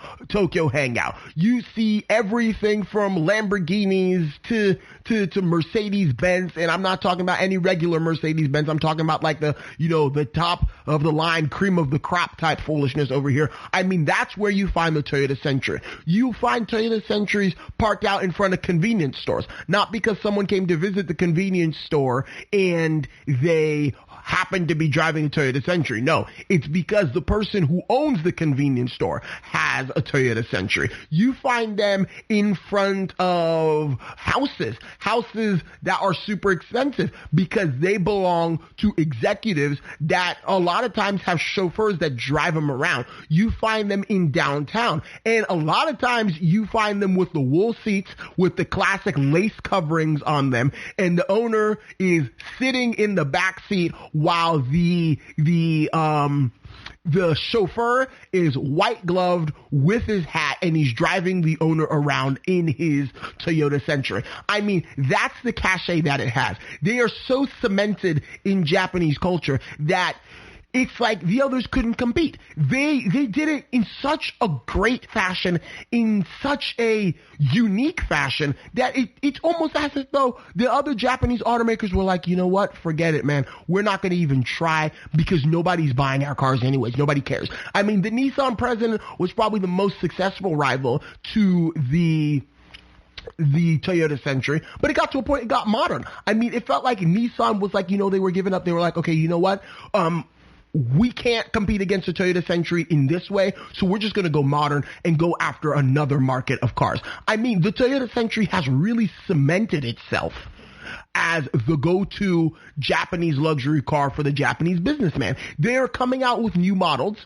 hang out. You see everything from Lamborghinis to Mercedes-Benz, and I'm not talking about any regular Mercedes-Benz. I'm talking about like the top of the line, cream of the crop type foolishness over here. I mean, that's where you find the Toyota Century. You find Toyota Centuries parked out in front of convenience stores, not because someone came to visit the convenience store and they happened to be driving a Toyota Century. No, it's because the person who owns the convenience store has a Toyota Century. You find them in front of houses that are super expensive because they belong to executives that a lot of times have chauffeurs that drive them around. You find them in downtown, and a lot of times you find them with the wool seats with the classic lace coverings on them, and the owner is sitting in the back seat while the chauffeur is white gloved with his hat, and he's driving the owner around in his Toyota Century. I mean, that's the cachet that it has. They are so cemented in Japanese culture that it's like the others couldn't compete. They did it in such a great fashion, in such a unique fashion, that it's almost as if though the other Japanese automakers were like, you know what, forget it, man. We're not going to even try because nobody's buying our cars anyways. Nobody cares. I mean, the Nissan President was probably the most successful rival to the Toyota Century, but it got to a point it got modern. I mean, it felt like Nissan was like, they were giving up. They were like, okay, you know what? We can't compete against the Toyota Century in this way, so we're just going to go modern and go after another market of cars. I mean, the Toyota Century has really cemented itself as the go-to Japanese luxury car for the Japanese businessman. They're coming out with new models,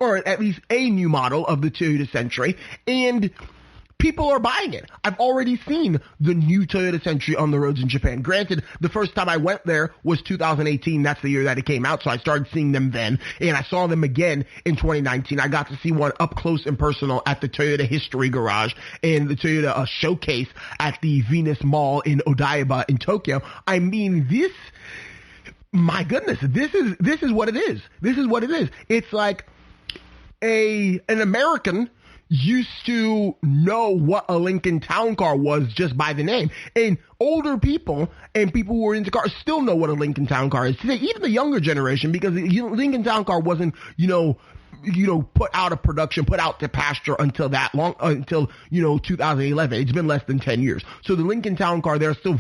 or at least a new model of the Toyota Century, and people are buying it. I've already seen the new Toyota Century on the roads in Japan. Granted, the first time I went there was 2018. That's the year that it came out, so I started seeing them then, and I saw them again in 2019. I got to see one up close and personal at the Toyota History Garage and the Toyota Showcase at the Venus Mall in Odaiba in Tokyo. I mean, my goodness, this is what it is. This is what it is. It's like an American used to know what a Lincoln Town Car was just by the name. And older people and people who are into cars still know what a Lincoln Town Car is today, even the younger generation, because the Lincoln Town Car wasn't, put out of production, put out to pasture until 2011. It's been less than 10 years. So the Lincoln Town Car, there are still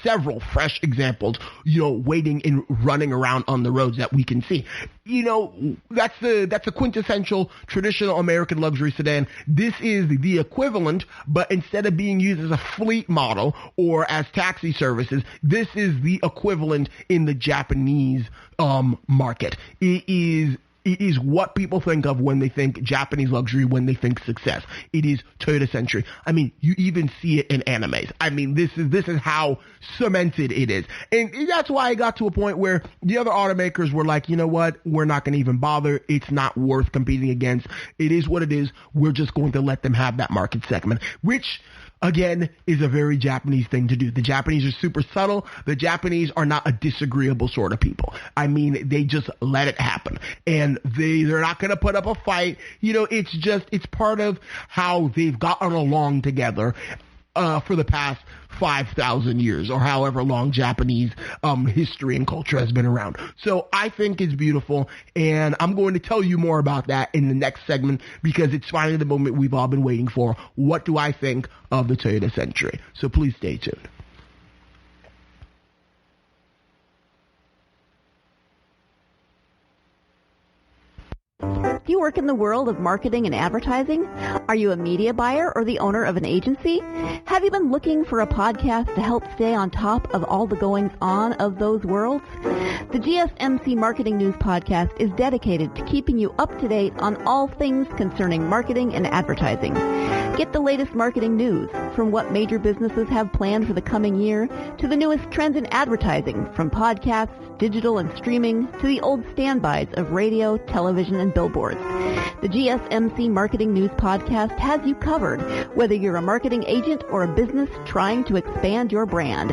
several fresh examples, waiting and running around on the roads that we can see. That's a quintessential traditional American luxury sedan. This is the equivalent, but instead of being used as a fleet model or as taxi services, this is the equivalent in the Japanese market. It is what people think of when they think Japanese luxury, when they think success. It is Toyota Century. I mean, you even see it in animes. I mean, this is how cemented it is. And that's why I got to a point where the other automakers were like, you know what? We're not going to even bother. It's not worth competing against. It is what it is. We're just going to let them have that market segment, which, again, is a very Japanese thing to do. The Japanese are super subtle. The Japanese are not a disagreeable sort of people. I mean, they just let it happen. And they're not going to put up a fight. It's part of how they've gotten along together for the past 5,000 years or however long Japanese history and culture has been around. So I think it's beautiful, and I'm going to tell you more about that in the next segment because it's finally the moment we've all been waiting for. What do I think of the Toyota Century? So please stay tuned. Do you work in the world of marketing and advertising? Are you a media buyer or the owner of an agency? Have you been looking for a podcast to help stay on top of all the goings-on of those worlds? The GSMC Marketing News Podcast is dedicated to keeping you up to date on all things concerning marketing and advertising. Get the latest marketing news, from what major businesses have planned for the coming year to the newest trends in advertising, from podcasts, digital and streaming, to the old standbys of radio, television, and billboards. The GSMC Marketing News Podcast has you covered, whether you're a marketing agent or a business trying to expand your brand.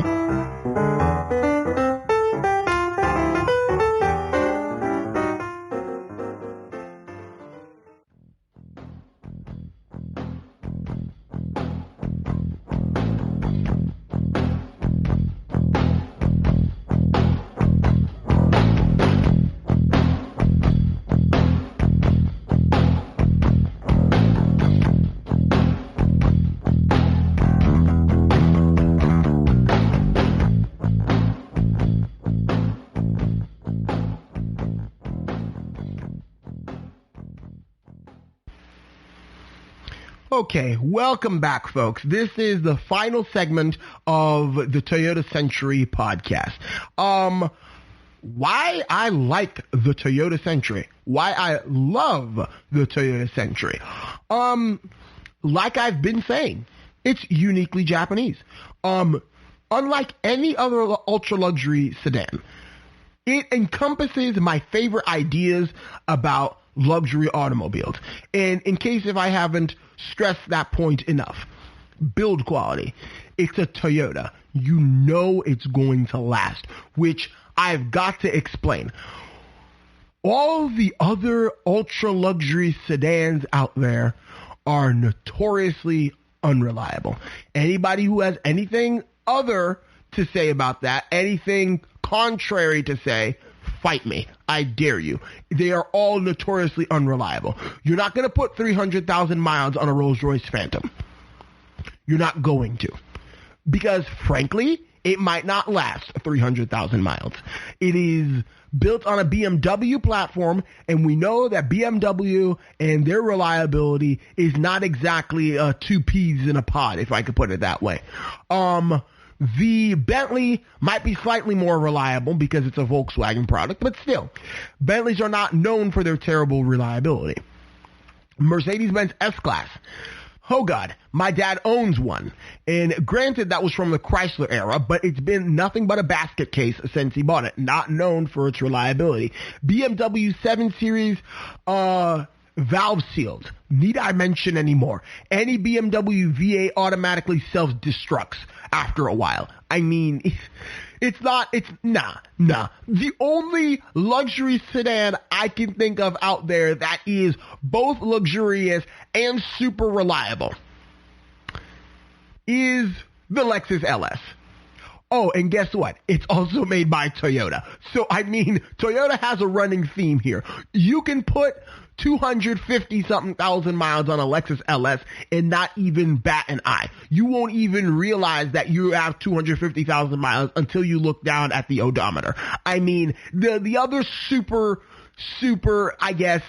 Okay, welcome back, folks. This is the final segment of the Toyota Century podcast. Why I like the Toyota Century, why I love the Toyota Century. Like I've been saying, it's uniquely Japanese. Unlike any other ultra-luxury sedan, it encompasses my favorite ideas about luxury automobiles. And in case if I haven't stressed that point enough, build quality. It's a Toyota. You know it's going to last, which I've got to explain. All the other ultra luxury sedans out there are notoriously unreliable. Anybody who has anything other to say about that, anything contrary to say, fight me. I dare you. They are all notoriously unreliable. You're not going to put 300,000 miles on a Rolls-Royce Phantom. You're not going to. Because, frankly, it might not last 300,000 miles. It is built on a BMW platform, and we know that BMW and their reliability is not exactly two peas in a pod, if I could put it that way. The Bentley might be slightly more reliable because it's a Volkswagen product, but still, Bentleys are not known for their terrible reliability. Mercedes-Benz S-Class. Oh God, my dad owns one. And granted, that was from the Chrysler era, but it's been nothing but a basket case since he bought it. Not known for its reliability. BMW 7 Series, valve sealed. Need I mention anymore? Any BMW V8 automatically self-destructs after a while. I mean, nah. The only luxury sedan I can think of out there that is both luxurious and super reliable is the Lexus Ls. Oh, and guess what? It's also made by Toyota. So, I mean, Toyota has a running theme here. You can put 250-something thousand miles on a Lexus LS and not even bat an eye. You won't even realize that you have 250,000 miles until you look down at the odometer. I mean, the other super, I guess,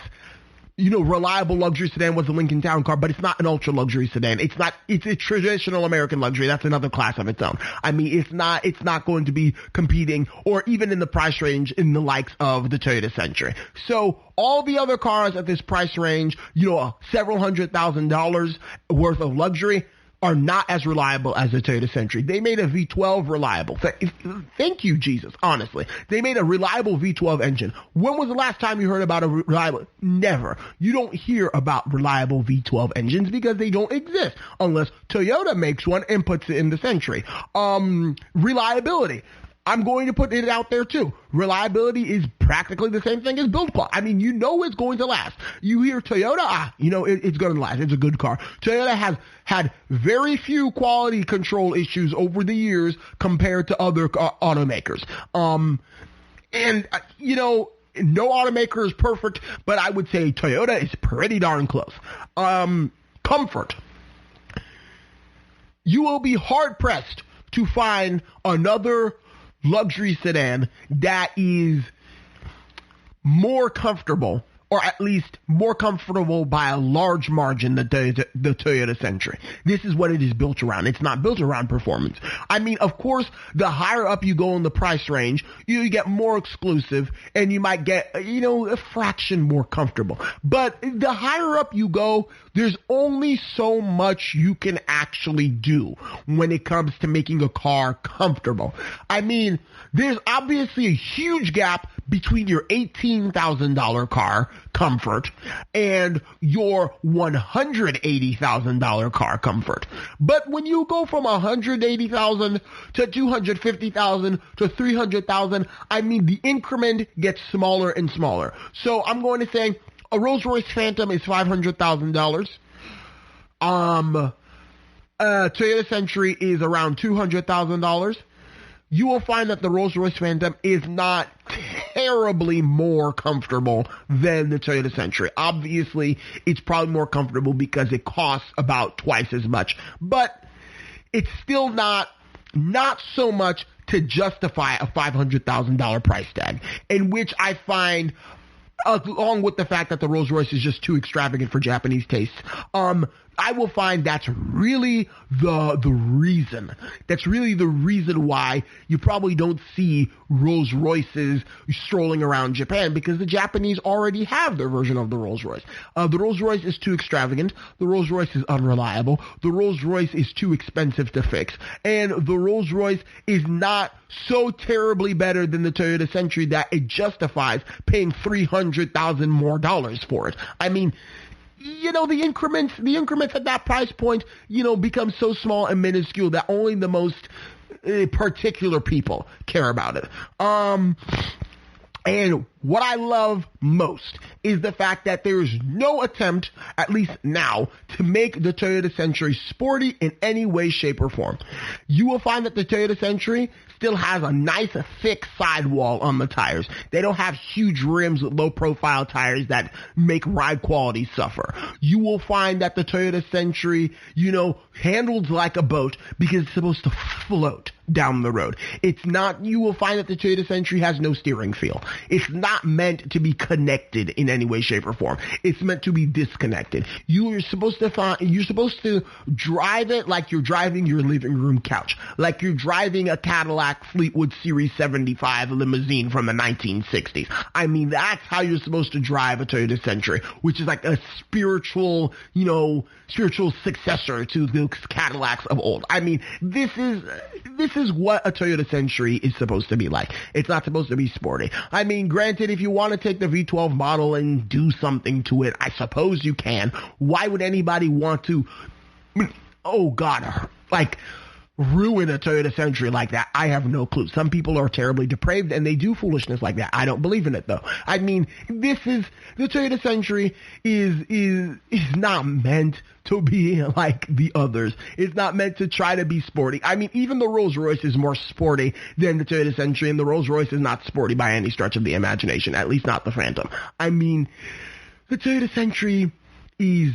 reliable luxury sedan was the Lincoln Town Car, but it's not an ultra luxury sedan. It's a traditional American luxury. That's another class of its own. I mean, it's not going to be competing or even in the price range in the likes of the Toyota Century. So all the other cars at this price range, several $100,000 worth of luxury are not as reliable as the Toyota Century. They made a V12 reliable. Thank you, Jesus, honestly. They made a reliable V12 engine. When was the last time you heard about a reliable? Never. You don't hear about reliable V12 engines because they don't exist unless Toyota makes one and puts it in the Century. Reliability. I'm going to put it out there too. Reliability is practically the same thing as build quality. I mean, you know it's going to last. You hear Toyota, it's going to last. It's a good car. Toyota has had very few quality control issues over the years compared to other automakers. No automaker is perfect, but I would say Toyota is pretty darn close. Comfort. You will be hard-pressed to find another luxury sedan that is more comfortable, or at least more comfortable by a large margin than the Toyota Century. This is what it is built around. It's not built around performance. I mean, of course, the higher up you go in the price range, you get more exclusive and you might get, a fraction more comfortable. But the higher up you go, there's only so much you can actually do when it comes to making a car comfortable. I mean, there's obviously a huge gap between your $18,000 car comfort and your $180,000 car comfort. But when you go from $180,000 to $250,000 to $300,000, I mean, the increment gets smaller and smaller. So I'm going to say a Rolls-Royce Phantom is $500,000. Toyota Century is around $200,000. You will find that the Rolls-Royce Phantom is not terribly more comfortable than the Toyota Century. Obviously, it's probably more comfortable because it costs about twice as much, but it's still not so much to justify a $500,000 price tag, in which I find, along with the fact that the Rolls-Royce is just too extravagant for Japanese tastes, I will find that's really the reason. That's really the reason why you probably don't see Rolls-Royces strolling around Japan, because the Japanese already have their version of the Rolls-Royce. The Rolls-Royce is too extravagant. The Rolls-Royce is unreliable. The Rolls-Royce is too expensive to fix. And the Rolls-Royce is not so terribly better than the Toyota Century that it justifies paying $300,000 more for it. I mean, the increments at that price point, become so small and minuscule that only the most particular people care about it. And what I love most is the fact that there is no attempt, at least now, to make the Toyota Century sporty in any way, shape, or form. You will find that the Toyota Century still has a nice, thick sidewall on the tires. They don't have huge rims with low-profile tires that make ride quality suffer. You will find that the Toyota Century, handles like a boat because it's supposed to float down the road. You will find that the Toyota Century has no steering feel. It's not meant to be connected in any way, shape, or form. It's meant to be disconnected. You're supposed to drive it like you're driving your living room couch, like you're driving a Cadillac Fleetwood Series 75 limousine from the 1960s. I mean, that's how you're supposed to drive a Toyota Century, which is like a spiritual successor to the Cadillacs of old. I mean, this is what a Toyota Century is supposed to be like. It's not supposed to be sporty. I mean, granted, if you want to take the V12 model and do something to it, I suppose you can. Why would anybody want to, ruin a Toyota Century like that? I have no clue. Some people are terribly depraved and they do foolishness like that. I don't believe in it though. I mean, the Toyota Century is not meant to be like the others. It's not meant to try to be sporty. I mean, even the Rolls-Royce is more sporty than the Toyota Century, and the Rolls-Royce is not sporty by any stretch of the imagination, at least not the Phantom. I mean, the Toyota Century is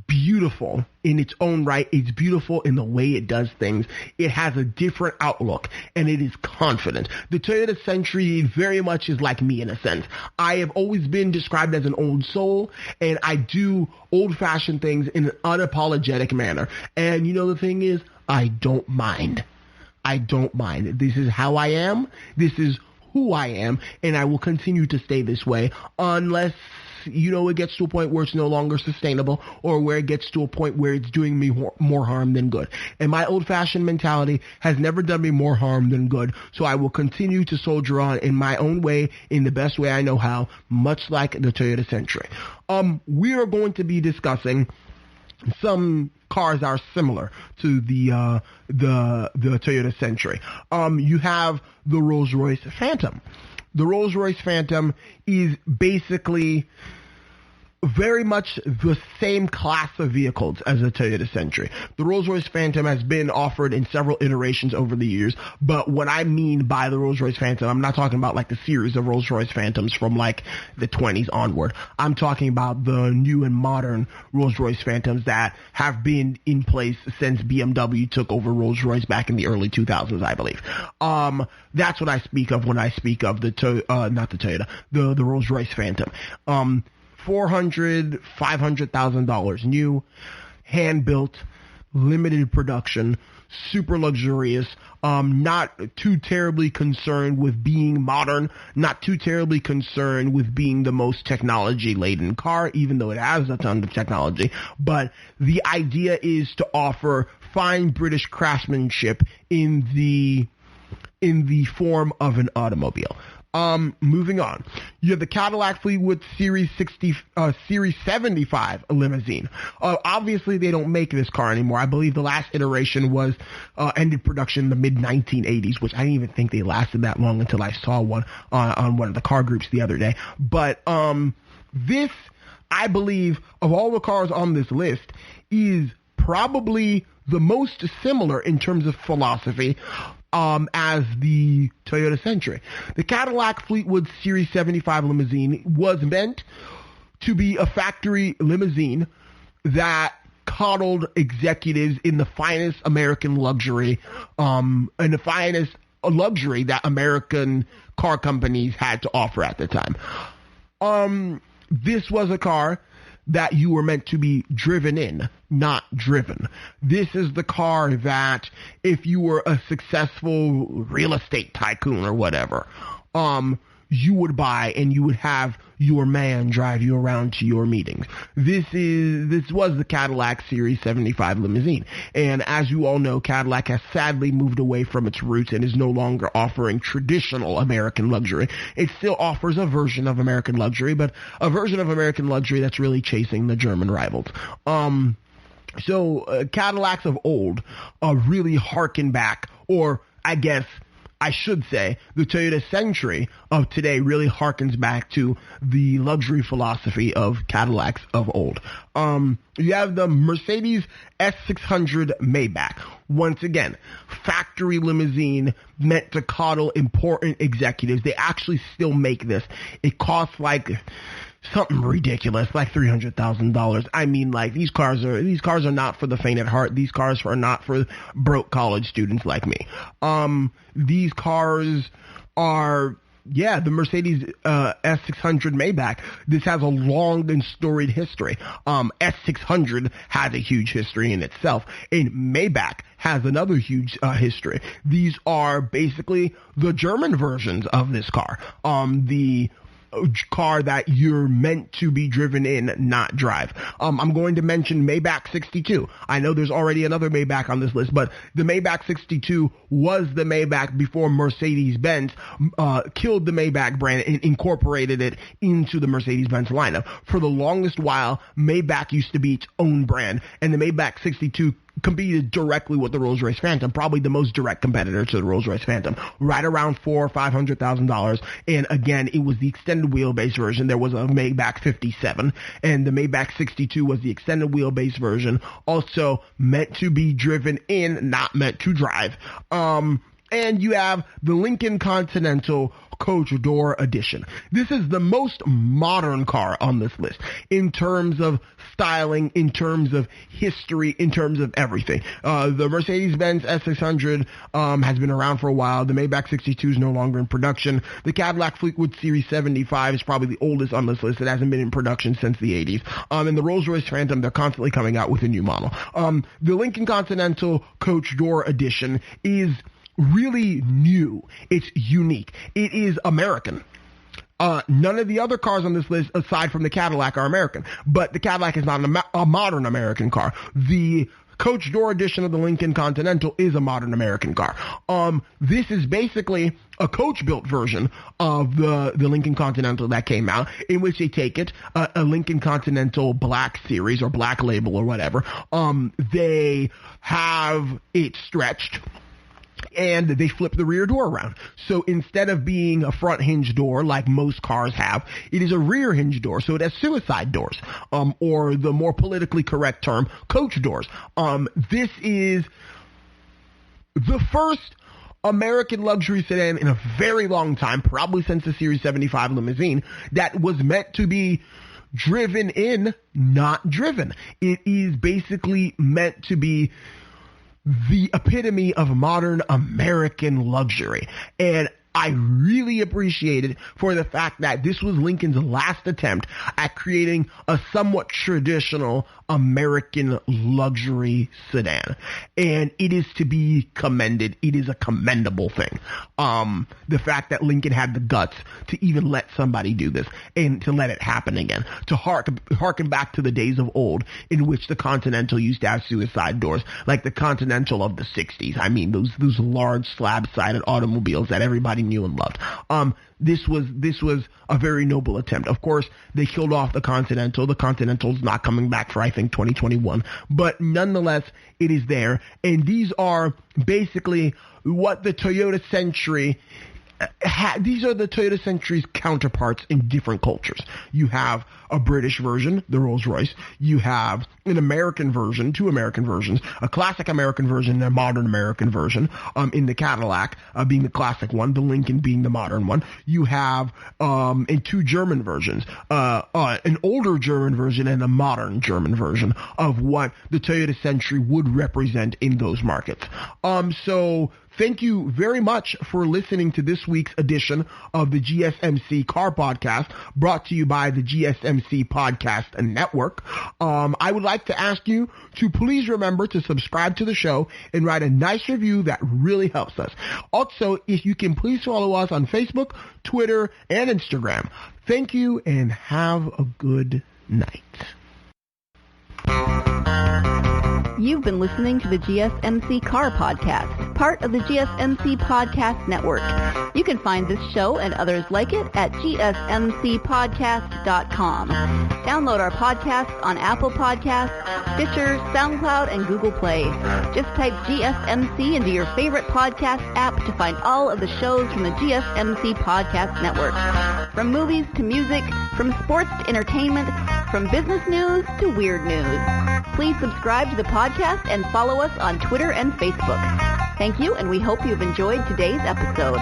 beautiful in its own right. It's beautiful in the way it does things. It has a different outlook, and it is confident. The Toyota Century very much is like me in a sense. I have always been described as an old soul, and I do old-fashioned things in an unapologetic manner. And the thing is, I don't mind. I don't mind. This is how I am. This is who I am, and I will continue to stay this way unless it gets to a point where it's no longer sustainable, or where it gets to a point where it's doing me more harm than good. And my old-fashioned mentality has never done me more harm than good, so I will continue to soldier on in my own way, in the best way I know how, much like the Toyota Century. We are going to be discussing some cars that are similar to the Toyota Century. You have the Rolls-Royce Phantom. The Rolls-Royce Phantom is basically very much the same class of vehicles as the Toyota Century. The Rolls-Royce Phantom has been offered in several iterations over the years, but what I mean by the Rolls-Royce Phantom, I'm not talking about like the series of Rolls-Royce Phantoms from like the 20s onward. I'm talking about the new and modern Rolls-Royce Phantoms that have been in place since BMW took over Rolls-Royce back in the early 2000s, I believe. That's what I speak of when I speak of the Rolls-Royce Phantom. $400,000-$500,000 new, hand-built, limited production, super luxurious, not too terribly concerned with being modern, not too terribly concerned with being the most technology-laden car, even though it has a ton of technology. But the idea is to offer fine British craftsmanship in the form of an automobile. Moving on. You have the Cadillac Fleetwood Series 75 limousine. Obviously they don't make this car anymore. I believe the last iteration was, ended production in the mid 1980s, which I didn't even think they lasted that long until I saw one on one of the car groups the other day. But, this, I believe, of all the cars on this list, is probably the most similar in terms of philosophy as the Toyota Century. The Cadillac Fleetwood Series 75 limousine was meant to be a factory limousine that coddled executives in the finest American luxury, and the finest luxury that American car companies had to offer at the time. This was a car that you were meant to be driven in, not driven. This is the car that if you were a successful real estate tycoon or whatever, you would buy and you would have your man drive you around to your meetings. This was the Cadillac Series 75 limousine. And as you all know, Cadillac has sadly moved away from its roots and is no longer offering traditional American luxury. It still offers a version of American luxury, but a version of American luxury that's really chasing the German rivals. So Cadillacs of old really harken back, or I guess I should say, the Toyota Century of today really harkens back to the luxury philosophy of Cadillacs of old. You have the Mercedes S-600 Maybach. Once again, factory limousine meant to coddle important executives. They actually still make this. It costs like something ridiculous, like $300,000. I mean, like, these cars are not for the faint at heart. These cars are not for broke college students like me. These cars are, the Mercedes S600 Maybach. This has a long and storied history. S600 has a huge history in itself, and Maybach has another huge history. These are basically the German versions of this car. The car that you're meant to be driven in, not drive. I'm going to mention Maybach 62. I know there's already another Maybach on this list, but the Maybach 62 was the Maybach before Mercedes-Benz killed the Maybach brand and incorporated it into the Mercedes-Benz lineup. For the longest while, Maybach used to be its own brand, and the Maybach 62 competed directly with the Rolls-Royce Phantom, probably the most direct competitor to the Rolls-Royce Phantom, right around $400,000 or $500,000. And again, it was the extended wheelbase version. There was a Maybach 57, and the Maybach 62 was the extended wheelbase version, also meant to be driven in, not meant to drive. And you have the Lincoln Continental Coach Door Edition. This is the most modern car on this list in terms of styling, in terms of history, in terms of everything. The Mercedes-Benz S600 has been around for a while. The Maybach 62 is no longer in production. The Cadillac Fleetwood Series 75 is probably the oldest on this list. It hasn't been in production since the 80s. And the Rolls-Royce Phantom, they're constantly coming out with a new model. The Lincoln Continental Coach Door Edition is really new. It's unique. It is American. None of the other cars on this list, aside from the Cadillac, are American. But the Cadillac is not a modern American car. The coach door edition of the Lincoln Continental is a modern American car. This is basically a coach-built version of the Lincoln Continental that came out, in which they take it, a Lincoln Continental Black Series or Black Label or whatever. They have it stretched, and they flip the rear door around. So instead of being a front hinge door like most cars have, it is a rear hinge door. So it has suicide doors, or the more politically correct term, coach doors. This is the first American luxury sedan in a very long time, probably since the Series 75 limousine, that was meant to be driven in, not driven. It is basically meant to be the epitome of modern American luxury. And I really appreciate it for the fact that this was Lincoln's last attempt at creating a somewhat traditional American luxury sedan. And it is to be commended. It is a commendable thing. The fact that Lincoln had the guts to even let somebody do this and to let it happen again, to harken back to the days of old in which the Continental used to have suicide doors, like the Continental of the 60s. I mean, those large slab-sided automobiles that everybody knew and loved. This was a very noble attempt. Of course, they killed off the Continental. The Continental's not coming back for, I think, 2021. But nonetheless, it is there. And these are basically what the Toyota Century these are the Toyota Century's counterparts in different cultures. You have a British version, the Rolls-Royce. You have an American version, two American versions, a classic American version and a modern American version, in the Cadillac being the classic one, the Lincoln being the modern one. You have two German versions, an older German version and a modern German version of what the Toyota Century would represent in those markets. So thank you very much for listening to this week's edition of the GSMC Car Podcast, brought to you by the GSMC Podcast Network. I would like to ask you to please remember to subscribe to the show and write a nice review. That really helps us. Also, if you can please follow us on Facebook, Twitter, and Instagram. Thank you and have a good night. You've been listening to the GSMC Car Podcast, part of the GSMC Podcast Network. You can find this show and others like it at gsmcpodcast.com. Download our podcasts on Apple Podcasts, Stitcher, SoundCloud, and Google Play. Just type GSMC into your favorite podcast app to find all of the shows from the GSMC Podcast Network. From movies to music, from sports to entertainment, from business news to weird news. Please subscribe to the podcast and follow us on Twitter and Facebook. Thank you, and we hope you've enjoyed today's episode.